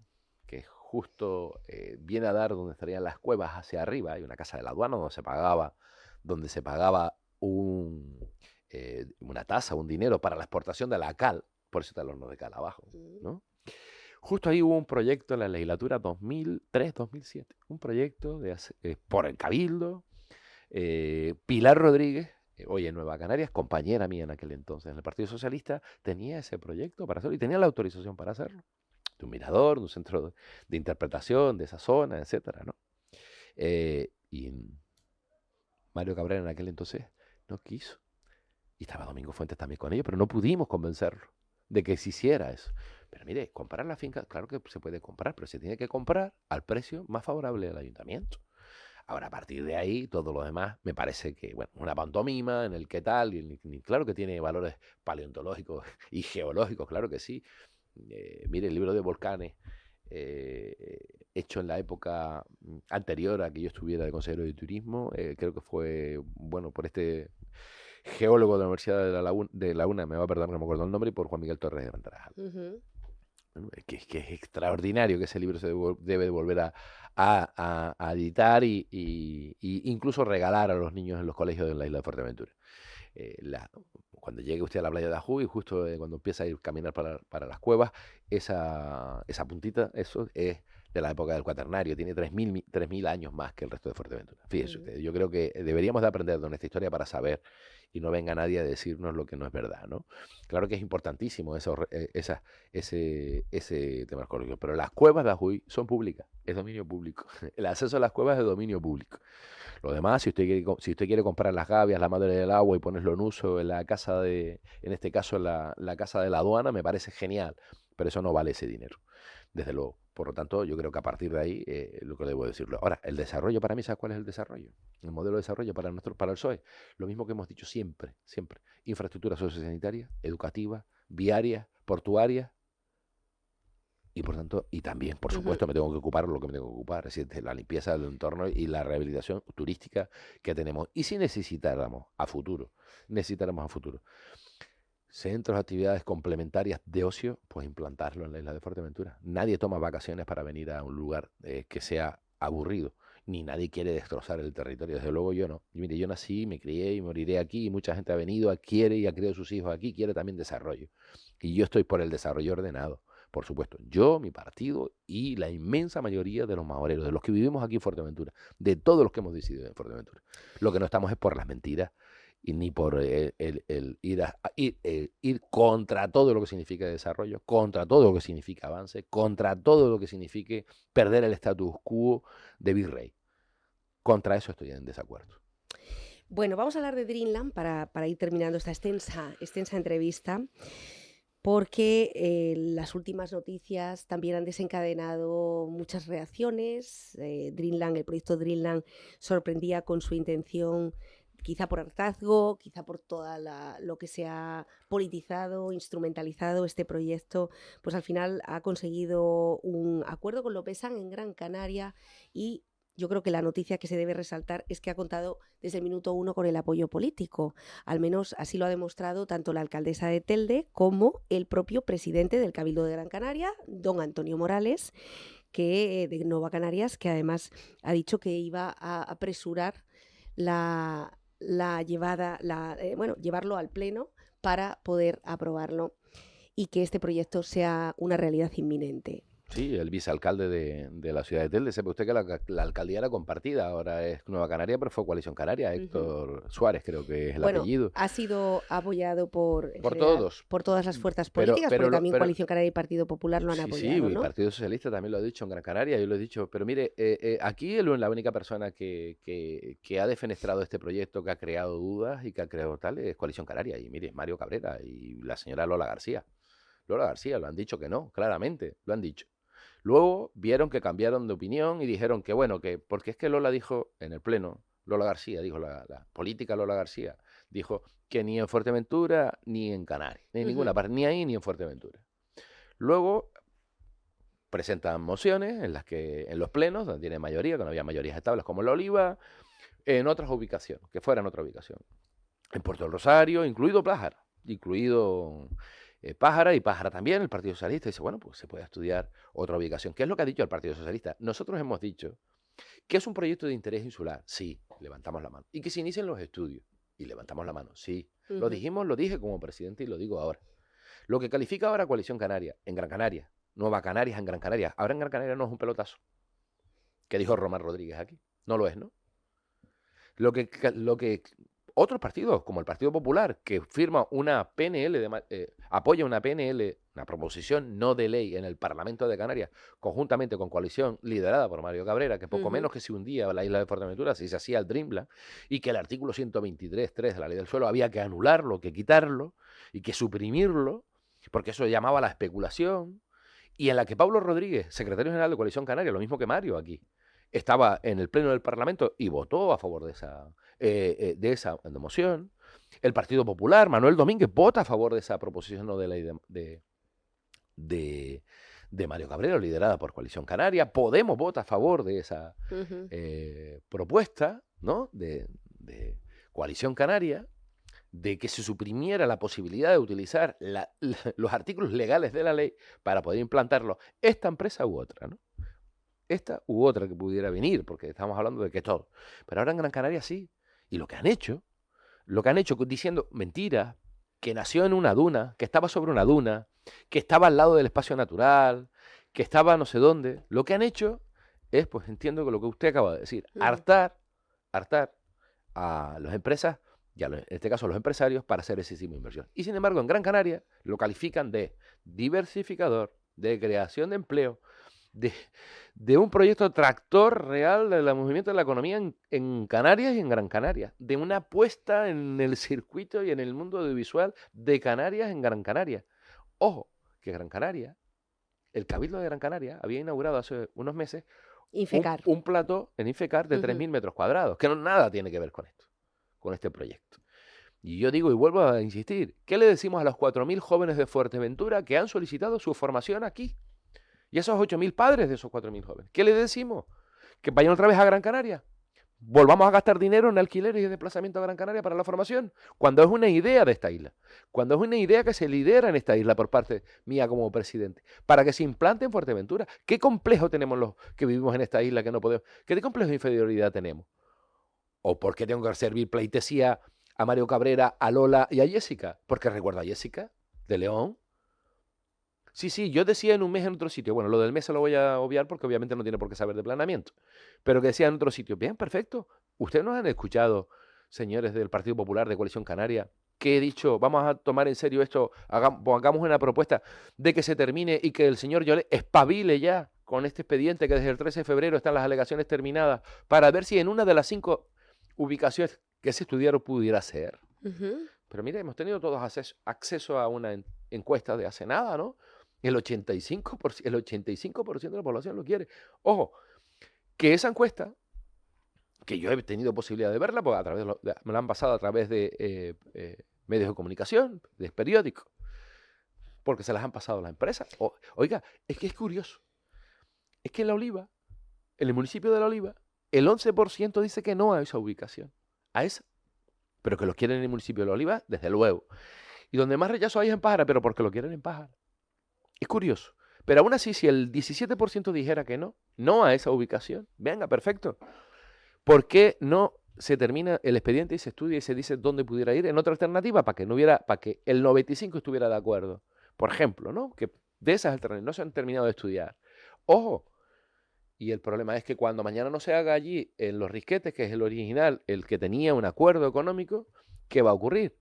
que justo viene a dar donde estarían las cuevas hacia arriba, hay una casa de la aduana donde se pagaba una tasa, un dinero para la exportación de la cal, por eso está el horno de cal abajo, ¿no? Justo ahí hubo un proyecto en la legislatura 2003-2007, un proyecto por el Cabildo. Pilar Rodríguez, hoy en Nueva Canarias, compañera mía en aquel entonces en el Partido Socialista, tenía ese proyecto para hacerlo y tenía la autorización para hacerlo. De un mirador, de un centro de interpretación de esa zona, etcétera, ¿no? Y Mario Cabrera en aquel entonces no quiso. Y estaba Domingo Fuentes también con ellos, pero no pudimos convencerlo de que se hiciera eso. Pero mire, comprar la finca, claro que se puede comprar, pero se tiene que comprar al precio más favorable del ayuntamiento. Ahora, a partir de ahí, todo lo demás me parece que, bueno, una pantomima en el qué tal, y claro que tiene valores paleontológicos y geológicos, claro que sí. Mire, el libro de volcanes, hecho en la época anterior a que yo estuviera de consejero de turismo, creo que fue, bueno, por este geólogo de la Universidad de la UNA, me va a perdonar, no me acuerdo el nombre, y por Juan Miguel Torres de Ventarajal. Que es extraordinario, que ese libro se debe volver a editar y incluso regalar a los niños en los colegios de la isla de Fuerteventura. Cuando llegue usted a la playa de Ajuy, justo cuando empieza a ir a caminar para las cuevas, esa puntita, eso es de la época del Cuaternario, tiene 3.000 años más que el resto de Fuerteventura. Fíjese usted, yo creo que deberíamos de aprender de nuestra historia para saber y no venga nadie a decirnos lo que no es verdad, ¿no? Claro que es importantísimo ese tema arqueológico, pero las cuevas de Ajuy son públicas, es dominio público. El acceso a las cuevas es de dominio público. Lo demás, si usted quiere comprar las gavias, la madre del agua y ponerlo en uso en la casa en este caso la casa de la aduana, me parece genial, pero eso no vale ese dinero, desde luego. Por lo tanto, yo creo que a partir de ahí, lo que debo decirlo. Ahora, el desarrollo para mí, ¿sabes cuál es el desarrollo? El modelo de desarrollo para el PSOE. Lo mismo que hemos dicho siempre. Infraestructura sociosanitaria, educativa, viaria, portuaria. Y por tanto, y también, por supuesto, me tengo que ocupar de lo que me tengo que ocupar, es decir, de la limpieza del entorno y la rehabilitación turística que tenemos. Y si necesitáramos a futuro centros, actividades complementarias de ocio, pues implantarlo en la isla de Fuerteventura. Nadie toma vacaciones para venir a un lugar que sea aburrido, ni nadie quiere destrozar el territorio. Desde luego yo no. Y mire, yo nací, me crié y moriré aquí, y mucha gente ha venido, quiere y ha criado sus hijos aquí, quiere también desarrollo. Y yo estoy por el desarrollo ordenado. Por supuesto, yo, mi partido y la inmensa mayoría de los maoreros, de los que vivimos aquí en Fuerteventura, de todos los que hemos decidido en Fuerteventura. Lo que no estamos es por las mentiras y ni por ir contra todo lo que significa desarrollo, contra todo lo que significa avance, contra todo lo que signifique perder el status quo de virrey. Contra eso estoy en desacuerdo. Bueno, vamos a hablar de Dreamland para ir terminando esta extensa entrevista, porque las últimas noticias también han desencadenado muchas reacciones. Dreamland, el proyecto Dreamland sorprendía con su intención, quizá por hartazgo, quizá por lo que se ha politizado, instrumentalizado este proyecto, pues al final ha conseguido un acuerdo con Lopesan en Gran Canaria, y yo creo que la noticia que se debe resaltar es que ha contado desde el minuto 1 con el apoyo político. Al menos así lo ha demostrado tanto la alcaldesa de Telde como el propio presidente del Cabildo de Gran Canaria, don Antonio Morales, de Nueva Canarias, que además ha dicho que iba a apresurar llevarlo al Pleno para poder aprobarlo y que este proyecto sea una realidad inminente. Sí, el vicealcalde de la ciudad de Telde. Sepa usted que la alcaldía era compartida, ahora es Nueva Canaria, pero fue Coalición Canaria. Héctor Suárez creo que es el apellido. Ha sido apoyado por todos. Por todas las fuerzas políticas, porque también Coalición Canaria y Partido Popular lo han apoyado, Sí, ¿no? el Partido Socialista también lo ha dicho en Gran Canaria, yo lo he dicho. Pero mire, aquí la única persona que ha defenestrado este proyecto, que ha creado dudas y que ha creado tal, es Coalición Canaria. Y mire, Mario Cabrera y la señora Lola García. Lola García lo han dicho que no, claramente, lo han dicho. Luego vieron que cambiaron de opinión y dijeron que bueno, porque es que Lola dijo en el Pleno, Lola García dijo, la política Lola García, dijo que ni en Fuerteventura ni en Canarias, ni en ninguna parte, ni ahí ni en Fuerteventura. Luego presentan mociones en las que en los plenos, donde tiene mayoría, que no había mayorías estables como en La Oliva, en otras ubicaciones, que fueran otra ubicación. En Puerto del Rosario, incluido Pájara, Pájara y Pájara también, el Partido Socialista dice, bueno, pues se puede estudiar otra ubicación. ¿Qué es lo que ha dicho el Partido Socialista? Nosotros hemos dicho que es un proyecto de interés insular, sí, levantamos la mano, y que se inicien los estudios. Y levantamos la mano, sí. Lo Ujú. dijimos, lo dije como presidente y lo digo ahora. Lo que califica ahora Coalición Canaria, en Gran Canaria, Nueva Canarias en Gran Canaria. Ahora en Gran Canaria no es un pelotazo, que dijo Román Rodríguez aquí. No lo es, ¿no? Lo que otros partidos, como el Partido Popular, que firma una PNL, apoya una PNL, una proposición no de ley en el Parlamento de Canarias, conjuntamente con coalición liderada por Mario Cabrera, que poco Ujú. menos que se hundía la isla de Fuerteventura si se hacía el Dreamland, y que el artículo 123.3 de la ley del suelo había que anularlo, que quitarlo y que suprimirlo, porque eso llamaba a la especulación, y en la que Pablo Rodríguez, secretario general de Coalición Canaria, lo mismo que Mario aquí, estaba en el pleno del Parlamento y votó a favor de esa moción. El Partido Popular, Manuel Domínguez, vota a favor de esa proposición no de ley de, de Mario Cabrera, liderada por Coalición Canaria. Podemos vota a favor de esa Ujú. propuesta, ¿no? de Coalición Canaria, de que se suprimiera la posibilidad de utilizar los artículos legales de la ley para poder implantarlo esta empresa u otra, ¿no? Esta u otra que pudiera venir, porque estamos hablando de que todo. Pero ahora en Gran Canaria sí. Y lo que han hecho diciendo mentiras, que nació en una duna, que estaba sobre una duna, que estaba al lado del espacio natural, que estaba no sé dónde, lo que han hecho es, pues entiendo que lo que usted acaba de decir, Ujú. hartar a las empresas, y en este caso a los empresarios, para hacer excesiva inversión. Y sin embargo, en Gran Canaria lo califican de diversificador, de creación de empleo, de, de un proyecto tractor real del movimiento de la economía en Canarias y en Gran Canaria, de una apuesta en el circuito y en el mundo audiovisual de Canarias en Gran Canaria. Ojo, que Gran Canaria, el Cabildo de Gran Canaria había inaugurado hace unos meses Infecar. un plató en Infecar de Ujú. 3.000 metros cuadrados, que no nada tiene que ver con esto, con este proyecto. Y yo digo y vuelvo a insistir, ¿qué le decimos a los 4.000 jóvenes de Fuerteventura que han solicitado su formación aquí? Y esos 8.000 padres de esos 4.000 jóvenes, ¿qué le decimos? ¿Que vayan otra vez a Gran Canaria? ¿Volvamos a gastar dinero en alquileres y desplazamiento a Gran Canaria para la formación? Cuando es una idea de esta isla, cuando es una idea que se lidera en esta isla por parte mía como presidente, para que se implante en Fuerteventura. ¿Qué complejo tenemos los que vivimos en esta isla que no podemos? ¿Qué complejo de inferioridad tenemos? ¿O por qué tengo que servir pleitesía a Mario Cabrera, a Lola y a Jessica? Porque recuerdo a Jessica de León. Sí, sí, yo decía en un mes en otro sitio. Bueno, lo del mes se lo voy a obviar porque obviamente no tiene por qué saber de planeamiento. Pero que decía en otro sitio, bien, perfecto. Ustedes nos han escuchado, señores del Partido Popular de Coalición Canaria, que he dicho, vamos a tomar en serio esto, hagamos una propuesta de que se termine y que el señor Lloret espabile ya con este expediente que desde el 13 de febrero están las alegaciones terminadas para ver si en una de las 5 ubicaciones que se estudiaron pudiera ser. Ujú. Pero mire, hemos tenido todos acceso a una encuesta de hace nada, ¿no? El 85% de la población lo quiere. Ojo, que esa encuesta, que yo he tenido posibilidad de verla, porque me la han pasado a través de medios de comunicación, de periódicos, porque se las han pasado a las empresas. Oiga, es que es curioso. Es que en La Oliva, en el municipio de La Oliva, el 11% dice que no a esa ubicación. A esa. Pero que lo quieren en el municipio de La Oliva, desde luego. Y donde más rechazo hay es en Pájara, pero porque lo quieren en Pájara. Es curioso. Pero aún así, si el 17% dijera que no, no a esa ubicación, venga, perfecto. ¿Por qué no se termina el expediente y se estudia y se dice dónde pudiera ir en otra alternativa para que no hubiera, para que el 95 estuviera de acuerdo? Por ejemplo, ¿no? Que de esas alternativas no se han terminado de estudiar. Ojo, y el problema es que cuando mañana no se haga allí en Los Risquetes, que es el original, el que tenía un acuerdo económico, ¿qué va a ocurrir?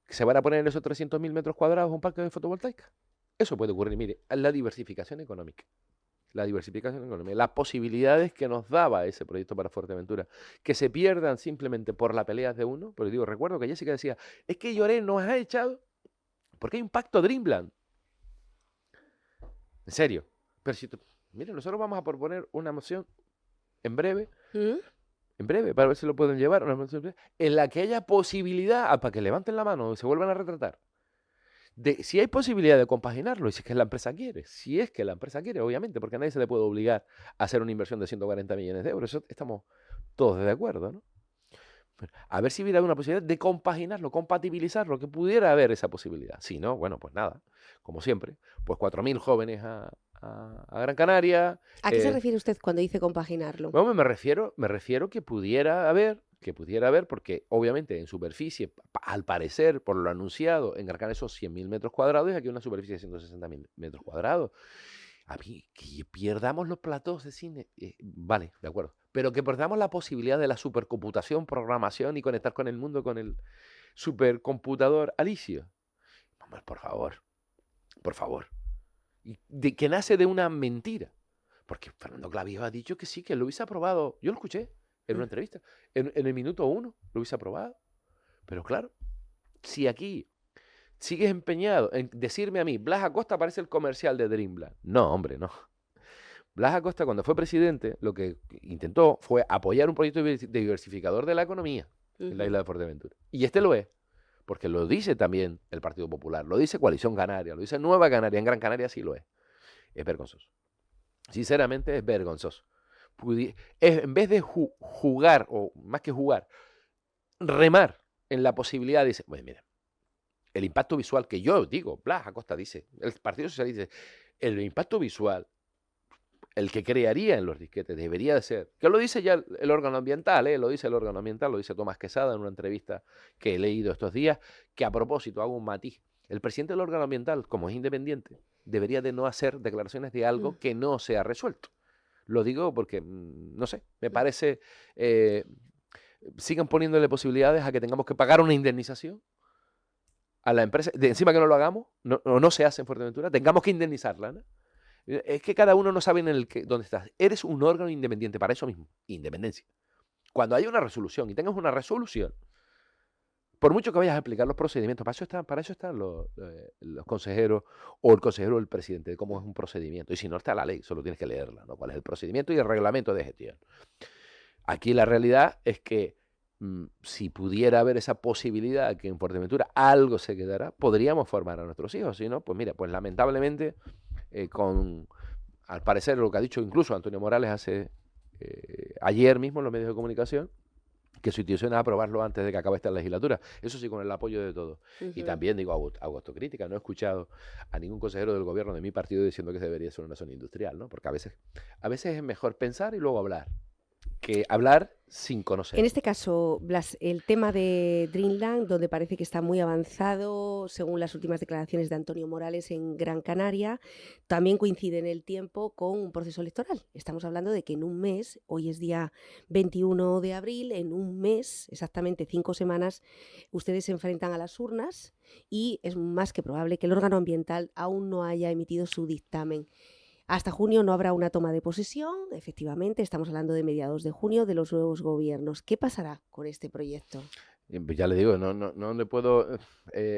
Que se van a poner en esos 300.000 metros cuadrados un parque de fotovoltaica. Eso puede ocurrir, mire, la diversificación económica. La diversificación económica, las posibilidades que nos daba ese proyecto para Fuerteventura, que se pierdan simplemente por la pelea de uno. Porque digo, recuerdo que Jessica decía, es que Lloret nos ha echado porque hay un pacto Dreamland. En serio. Pero si, mire, nosotros vamos a proponer una moción en breve, ¿Mm? para ver si lo pueden llevar, una moción en la que haya posibilidad, para que levanten la mano y se vuelvan a retratar, de si hay posibilidad de compaginarlo, y si es que la empresa quiere, obviamente, porque a nadie se le puede obligar a hacer una inversión de 140 millones de euros, eso estamos todos de acuerdo, ¿no? A ver si hubiera una posibilidad de compaginarlo, compatibilizarlo, que pudiera haber esa posibilidad. Si no, bueno, pues nada, como siempre, pues 4.000 jóvenes a Gran Canaria. ¿A qué se refiere usted cuando dice compaginarlo? Bueno, me refiero que pudiera haber que pudiera haber, porque obviamente en superficie, al parecer, por lo anunciado, en Gran Canaria son 100.000 metros cuadrados y aquí una superficie de 160.000 metros cuadrados. A mí, que pierdamos los platós de cine, vale, de acuerdo, pero que perdamos la posibilidad de la supercomputación, programación y conectar con el mundo con el supercomputador Alicia. Hombre, por favor, por favor. Y que nace de una mentira. Porque Fernando Clavijo ha dicho que sí, que lo hubiese aprobado. Yo lo escuché en una entrevista. En el minuto 1 lo hubiese aprobado. Pero claro, si aquí sigues empeñado en decirme a mí, Blas Acosta parece el comercial de Dreamland. No, hombre, no. Blas Acosta, cuando fue presidente, lo que intentó fue apoyar un proyecto diversificador de la economía en la isla de Fuerteventura. Y este lo es. Porque lo dice también el Partido Popular, lo dice Coalición Canaria, lo dice Nueva Canaria, en Gran Canaria sí lo es. Es vergonzoso. Sinceramente es vergonzoso. En vez de jugar, o más que jugar, remar en la posibilidad de decir, pues mira, el impacto visual que yo digo, Blas Acosta dice, el Partido Socialista dice, el impacto visual, el que crearía en los disquetes debería de ser, que lo dice ya el órgano ambiental, lo dice el órgano ambiental, lo dice Tomás Quesada en una entrevista que he leído estos días, que a propósito hago un matiz. El presidente del órgano ambiental, como es independiente, debería de no hacer declaraciones de algo que no se ha resuelto. Lo digo porque, no sé, me parece, sigan poniéndole posibilidades a que tengamos que pagar una indemnización a la empresa, de encima que no lo hagamos, no se hace en Fuerteventura, tengamos que indemnizarla, ¿no? Es que cada uno no sabe dónde estás. Eres un órgano independiente para eso mismo, independencia. Cuando hay una resolución y tengas una resolución, por mucho que vayas a explicar los procedimientos, para eso están los consejeros o el consejero del presidente, de cómo es un procedimiento. Y si no está la ley, solo tienes que leerla, ¿no? Cuál es el procedimiento y el reglamento de gestión. Aquí la realidad es que si pudiera haber esa posibilidad que en Fuerteventura algo se quedara, podríamos formar a nuestros hijos. Si no, pues mira, pues lamentablemente, al parecer lo que ha dicho incluso Antonio Morales ayer mismo en los medios de comunicación, que su intención es aprobarlo antes de que acabe esta legislatura. Eso sí, con el apoyo de todos. Y también digo, hago autocrítica, no he escuchado a ningún consejero del gobierno de mi partido diciendo que debería ser una zona industrial, ¿no? Porque a veces es mejor pensar y luego hablar, que hablar sin conocer. En este caso, Blas, el tema de Dreamland, donde parece que está muy avanzado, según las últimas declaraciones de Antonio Morales en Gran Canaria, también coincide en el tiempo con un proceso electoral. Estamos hablando de que en un mes, hoy es día 21 de abril, en un mes, exactamente 5 semanas, ustedes se enfrentan a las urnas y es más que probable que el órgano ambiental aún no haya emitido su dictamen. Hasta junio no habrá una toma de posesión, efectivamente, estamos hablando de mediados de junio de los nuevos gobiernos. ¿Qué pasará con este proyecto? Pues ya le digo, no le puedo.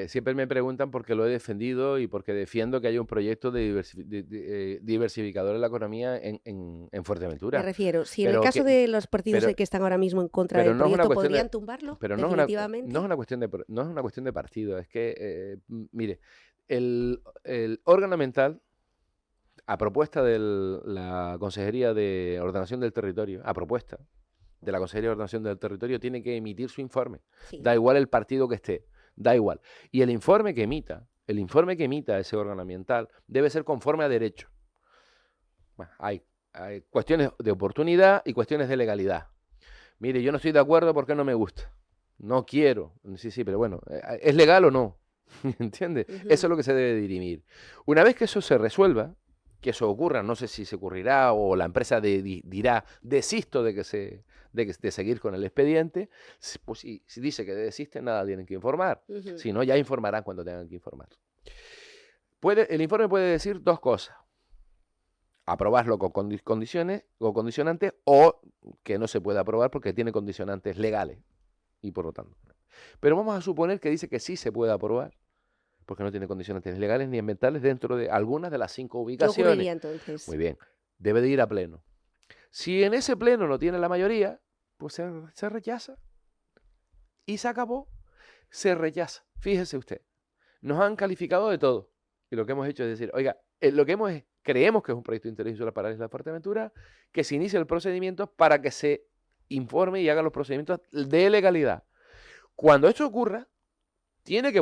Siempre me preguntan por qué lo he defendido y porque defiendo que haya un proyecto de diversificador de la economía en Fuerteventura. Me refiero, si en el caso de los partidos que están ahora mismo en contra del proyecto, ¿podrían tumbarlo? Pero definitivamente. no es una cuestión de partido, es que, mire, el órgano ambiental, a propuesta de la Consejería de Ordenación del Territorio, de la Consejería de Ordenación del Territorio, tiene que emitir su informe. Sí. Da igual el partido que esté, da igual. Y el informe que emita ese órgano ambiental debe ser conforme a derecho. Bueno, hay cuestiones de oportunidad y cuestiones de legalidad. Mire, yo no estoy de acuerdo porque no me gusta. No quiero. Sí, pero bueno, ¿es legal o no? ¿Entiendes? Eso es lo que se debe dirimir. Una vez que eso se resuelva, que eso ocurra, no sé si se ocurrirá o la empresa dirá, desisto de seguir con el expediente, pues si dice que desiste, nada tienen que informar. Si no, ya informarán cuando tengan que informar. El informe puede decir dos cosas: aprobarlo con condiciones o condicionantes, o que no se puede aprobar porque tiene condicionantes legales y por lo tanto. Pero vamos a suponer que dice que sí se puede aprobar, porque no tiene condicionantes legales ni ambientales dentro de algunas de las 5 ubicaciones. ¿Qué ocurriría entonces? Muy bien, debe de ir a pleno. Si en ese pleno no tiene la mayoría, pues se rechaza. Y se acabó, se rechaza. Fíjese usted, nos han calificado de todo. Y lo que hemos hecho es decir, oiga, creemos que es un proyecto de interés insular para la isla de Fuerteventura, que se inicie el procedimiento para que se informe y haga los procedimientos de legalidad. Cuando esto ocurra, tiene que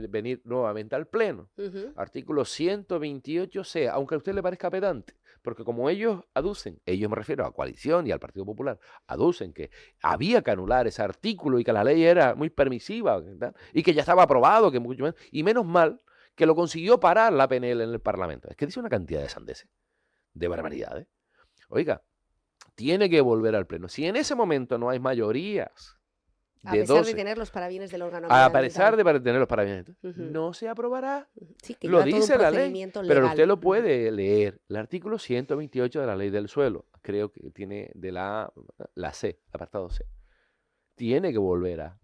venir nuevamente al pleno. Artículo 128C, aunque a usted le parezca pedante, porque como ellos aducen, ellos me refiero a Coalición y al Partido Popular, aducen que había que anular ese artículo y que la ley era muy permisiva, ¿verdad? Y que ya estaba aprobado, que mucho menos, y menos mal que lo consiguió parar la PNL en el Parlamento. Es que dice una cantidad de sandeces, de barbaridades. Oiga, tiene que volver al Pleno. Si en ese momento no hay mayorías A de pesar de 12, tener los parabienes del órgano a ambiental. pesar de tener los parabienes, Ujú. no se aprobará. Sí, que Lo lleva todo un dice la ley, procedimiento pero legal. usted lo puede leer. El artículo 128 de la Ley del Suelo, creo que tiene de la C, apartado C. Tiene que volver a...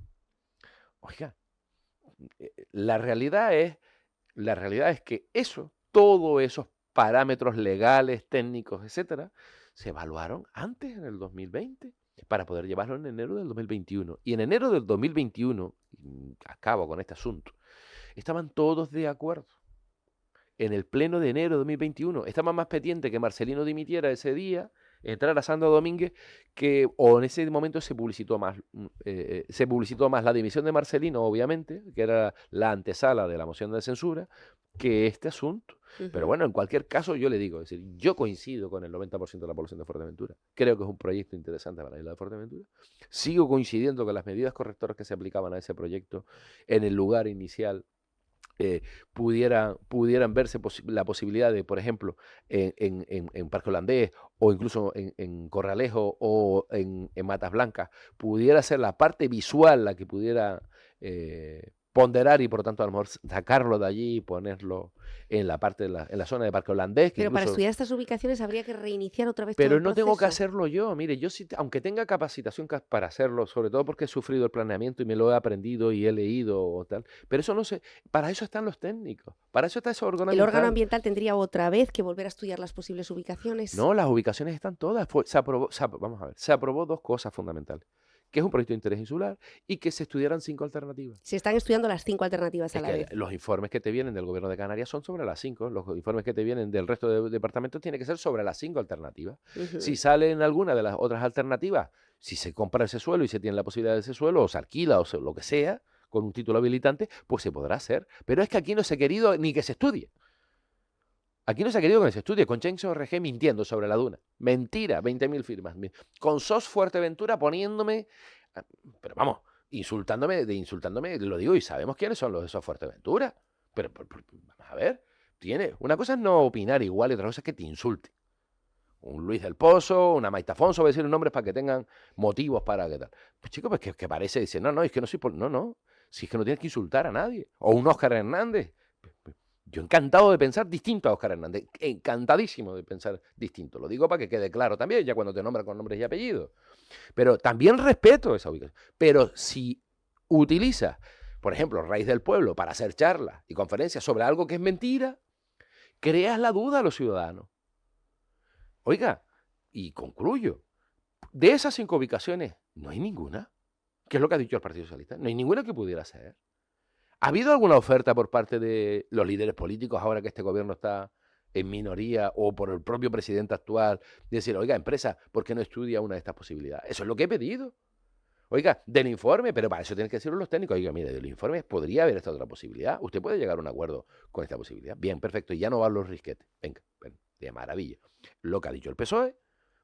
Oiga, la realidad es que todos esos parámetros legales, técnicos, etcétera, se evaluaron antes, en el 2020, para poder llevarlo en enero del 2021. Y en enero del 2021, acabo con este asunto, estaban todos de acuerdo. En el pleno de enero de 2021, estaban más pendientes que Marcelino dimitiera ese día, entrara Sandra Domínguez, o en ese momento se publicitó más la dimisión de Marcelino, obviamente, que era la antesala de la moción de censura, que este asunto. Pero bueno, en cualquier caso yo le digo, es decir, yo coincido con el 90% de la población de Fuerteventura. Creo que es un proyecto interesante para la isla de Fuerteventura. Sigo coincidiendo con las medidas correctoras que se aplicaban a ese proyecto en el lugar inicial. Pudieran verse la posibilidad de, por ejemplo, en Parque Holandés o incluso en Corralejo o en Matas Blancas, pudiera ser la parte visual la que pudiera ponderar y por lo tanto a lo mejor sacarlo de allí y ponerlo en la parte en la zona de Parque Holandés. Pero para estudiar estas ubicaciones habría que reiniciar otra vez todo Pero el no tengo que proceso. hacerlo yo. Mire, yo sí, aunque tenga capacitación para hacerlo, sobre todo porque he sufrido el planeamiento y me lo he aprendido y he leído o tal, pero eso no sé, para eso están los técnicos, para eso está ese órgano El órgano ambiental. ambiental tendría otra vez que volver a estudiar las posibles ubicaciones. No, las ubicaciones están todas. Vamos a ver, se aprobó dos cosas fundamentales, que es un proyecto de interés insular y que se estudiaran 5 alternativas. Se están estudiando las 5 alternativas a Es la que vez. los informes que te vienen del gobierno de Canarias son sobre las 5, los informes que te vienen del resto de departamentos tienen que ser sobre las 5 alternativas. Si salen alguna de las otras alternativas, si se compra ese suelo y se tiene la posibilidad de ese suelo, o se alquila, lo que sea, con un título habilitante, pues se podrá hacer. Pero es que aquí no se ha querido ni que se estudie. Aquí no se ha querido que se estudie, con Change.org mintiendo sobre la duna. Mentira, 20.000 firmas. Con SOS Fuerteventura poniéndome, pero vamos, insultándome, lo digo, y sabemos quiénes son los de SOS Fuerteventura. Pero vamos a ver, una cosa es no opinar igual y otra cosa es que te insulte. Un Luis del Pozo, una Maite Afonso, voy a decir los nombres para que tengan motivos para que tal. Pues chicos, pues que parece, dice, no, es que no soy no, si es que no tienes que insultar a nadie. O un Óscar Hernández. Yo encantado de pensar distinto a Óscar Hernández, encantadísimo de pensar distinto. Lo digo para que quede claro también, ya cuando te nombran con nombres y apellidos. Pero también respeto esa ubicación. Pero si utilizas, por ejemplo, Raíz del Pueblo para hacer charlas y conferencias sobre algo que es mentira, creas la duda a los ciudadanos. Oiga, y concluyo, de esas 5 ubicaciones no hay ninguna, que es lo que ha dicho el Partido Socialista, no hay ninguna que pudiera ser. ¿Ha habido alguna oferta por parte de los líderes políticos ahora que este gobierno está en minoría o por el propio presidente actual de decir, oiga, empresa, ¿por qué no estudia una de estas posibilidades? Eso es lo que he pedido. Oiga, del informe, pero para eso tienen que decirlo los técnicos. Oiga, mire, del informe podría haber esta otra posibilidad. Usted puede llegar a un acuerdo con esta posibilidad. Bien, perfecto, y ya no van los risquetes. Venga, de maravilla. Lo que ha dicho el PSOE,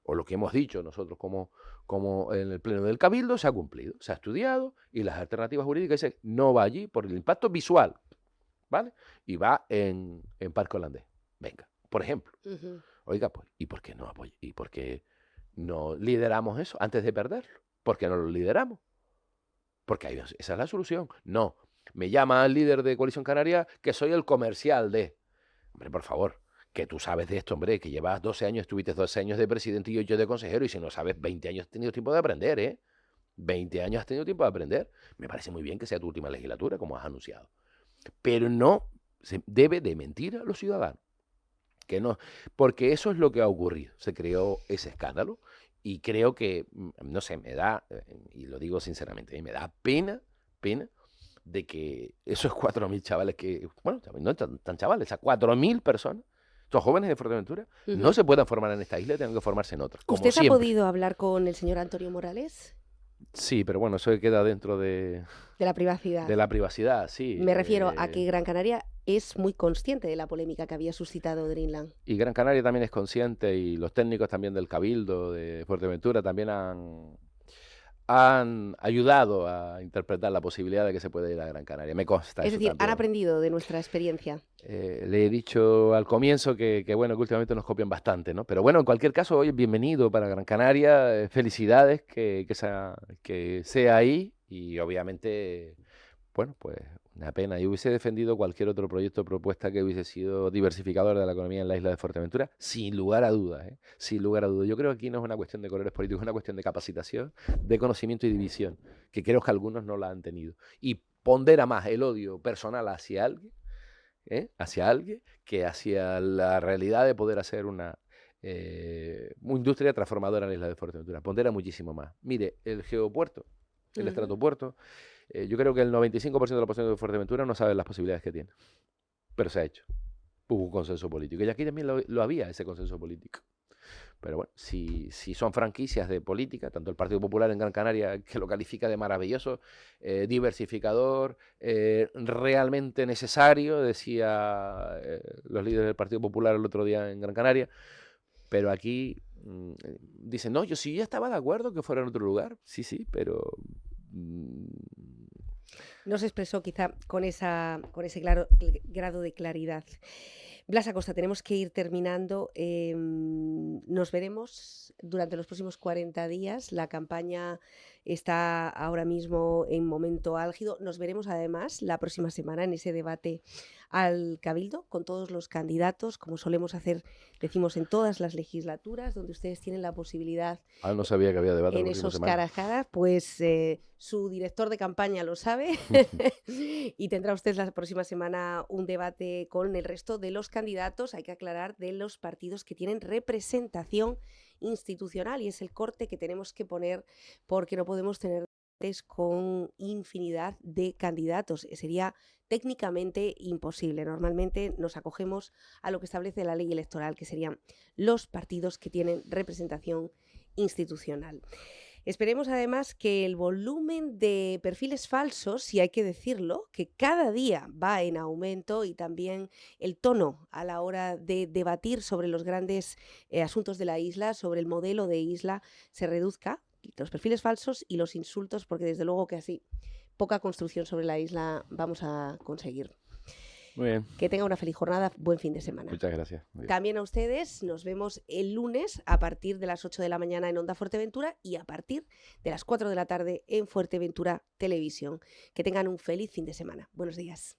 o lo que hemos dicho nosotros como en el pleno del Cabildo, se ha cumplido, se ha estudiado y las alternativas jurídicas dicen no va allí por el impacto visual, ¿vale? Y va en Parque Holandés. Venga, por ejemplo. Oiga, pues, ¿y por qué no apoya? ¿Y por qué no lideramos eso antes de perderlo? ¿Por qué no lo lideramos? Porque esa es la solución. No, me llama el líder de Coalición Canaria que soy el comercial de... Hombre, por favor, que tú sabes de esto, hombre, que llevas 12 años, estuviste 12 años de presidente y 8 de consejero, y si no sabes, 20 años has tenido tiempo de aprender, ¿eh? 20 años has tenido tiempo de aprender. Me parece muy bien que sea tu última legislatura, como has anunciado. Pero no se debe de mentir a los ciudadanos. Que no, porque eso es lo que ha ocurrido. Se creó ese escándalo y creo que, no sé, me da, y lo digo sinceramente, me da pena de que esos 4.000 chavales que, bueno, no tan chavales, a 4.000 personas, estos jóvenes de Fuerteventura, no se puedan formar en esta isla y tengan que formarse en otras. Como ¿Usted siempre. ha podido hablar con el señor Antonio Morales? Sí, pero bueno, eso queda dentro de la privacidad. De la privacidad, sí. Me refiero a que Gran Canaria es muy consciente de la polémica que había suscitado Greenland. Y Gran Canaria también es consciente, y los técnicos también del Cabildo de Fuerteventura también han ayudado a interpretar la posibilidad de que se pueda ir a Gran Canaria. Me consta Es eso decir, han también. aprendido de nuestra experiencia. Le he dicho al comienzo bueno, que últimamente nos copian bastante, ¿no? Pero bueno, en cualquier caso, hoy bienvenido para Gran Canaria, felicidades que sea ahí, y obviamente, bueno, pues una pena. Yo hubiese defendido cualquier otro proyecto o propuesta que hubiese sido diversificador de la economía en la isla de Fuerteventura, sin lugar a dudas, ¿eh? Sin lugar a dudas. Yo creo que aquí no es una cuestión de colores políticos, es una cuestión de capacitación, de conocimiento y división, que creo que algunos no la han tenido. Y pondera más el odio personal hacia alguien, que hacia la realidad de poder hacer una industria transformadora en la isla de Fuerteventura. Pondera muchísimo más. Mire, el geopuerto, el Ujú. estratopuerto, yo creo que el 95% de la población de Fuerteventura no sabe las posibilidades que tiene, pero se ha hecho. Hubo un consenso político. Y aquí también lo había, ese consenso político. Pero bueno, si son franquicias de política, tanto el Partido Popular en Gran Canaria, que lo califica de maravilloso, diversificador, realmente necesario, decía los líderes del Partido Popular el otro día en Gran Canaria, pero aquí dicen, no, yo sí ya estaba de acuerdo que fuera en otro lugar, sí, pero mm, No se expresó quizá con ese grado de claridad. Blas Acosta, tenemos que ir terminando. Nos veremos durante los próximos 40 días. La campaña está ahora mismo en momento álgido. Nos veremos además la próxima semana en ese debate al Cabildo con todos los candidatos, como solemos hacer, decimos, en todas las legislaturas, donde ustedes tienen la posibilidad no sabía que había debate la en próxima esos semana. cara a cara, pues su director de campaña lo sabe y tendrá usted la próxima semana un debate con el resto de los candidatos, hay que aclarar, de los partidos que tienen representación institucional, y es el corte que tenemos que poner, porque no podemos tener debates con infinidad de candidatos. Sería técnicamente imposible. Normalmente nos acogemos a lo que establece la ley electoral, que serían los partidos que tienen representación institucional. Esperemos además que el volumen de perfiles falsos, si hay que decirlo, que cada día va en aumento, y también el tono a la hora de debatir sobre los grandes asuntos de la isla, sobre el modelo de isla, se reduzca, los perfiles falsos y los insultos, porque desde luego que así poca construcción sobre la isla vamos a conseguir. Muy bien. Que tenga una feliz jornada, buen fin de semana. Muchas gracias. También a ustedes, nos vemos el lunes a partir de las 8 de la mañana en Onda Fuerteventura y a partir de las 4 de la tarde en Fuerteventura Televisión. Que tengan un feliz fin de semana. Buenos días.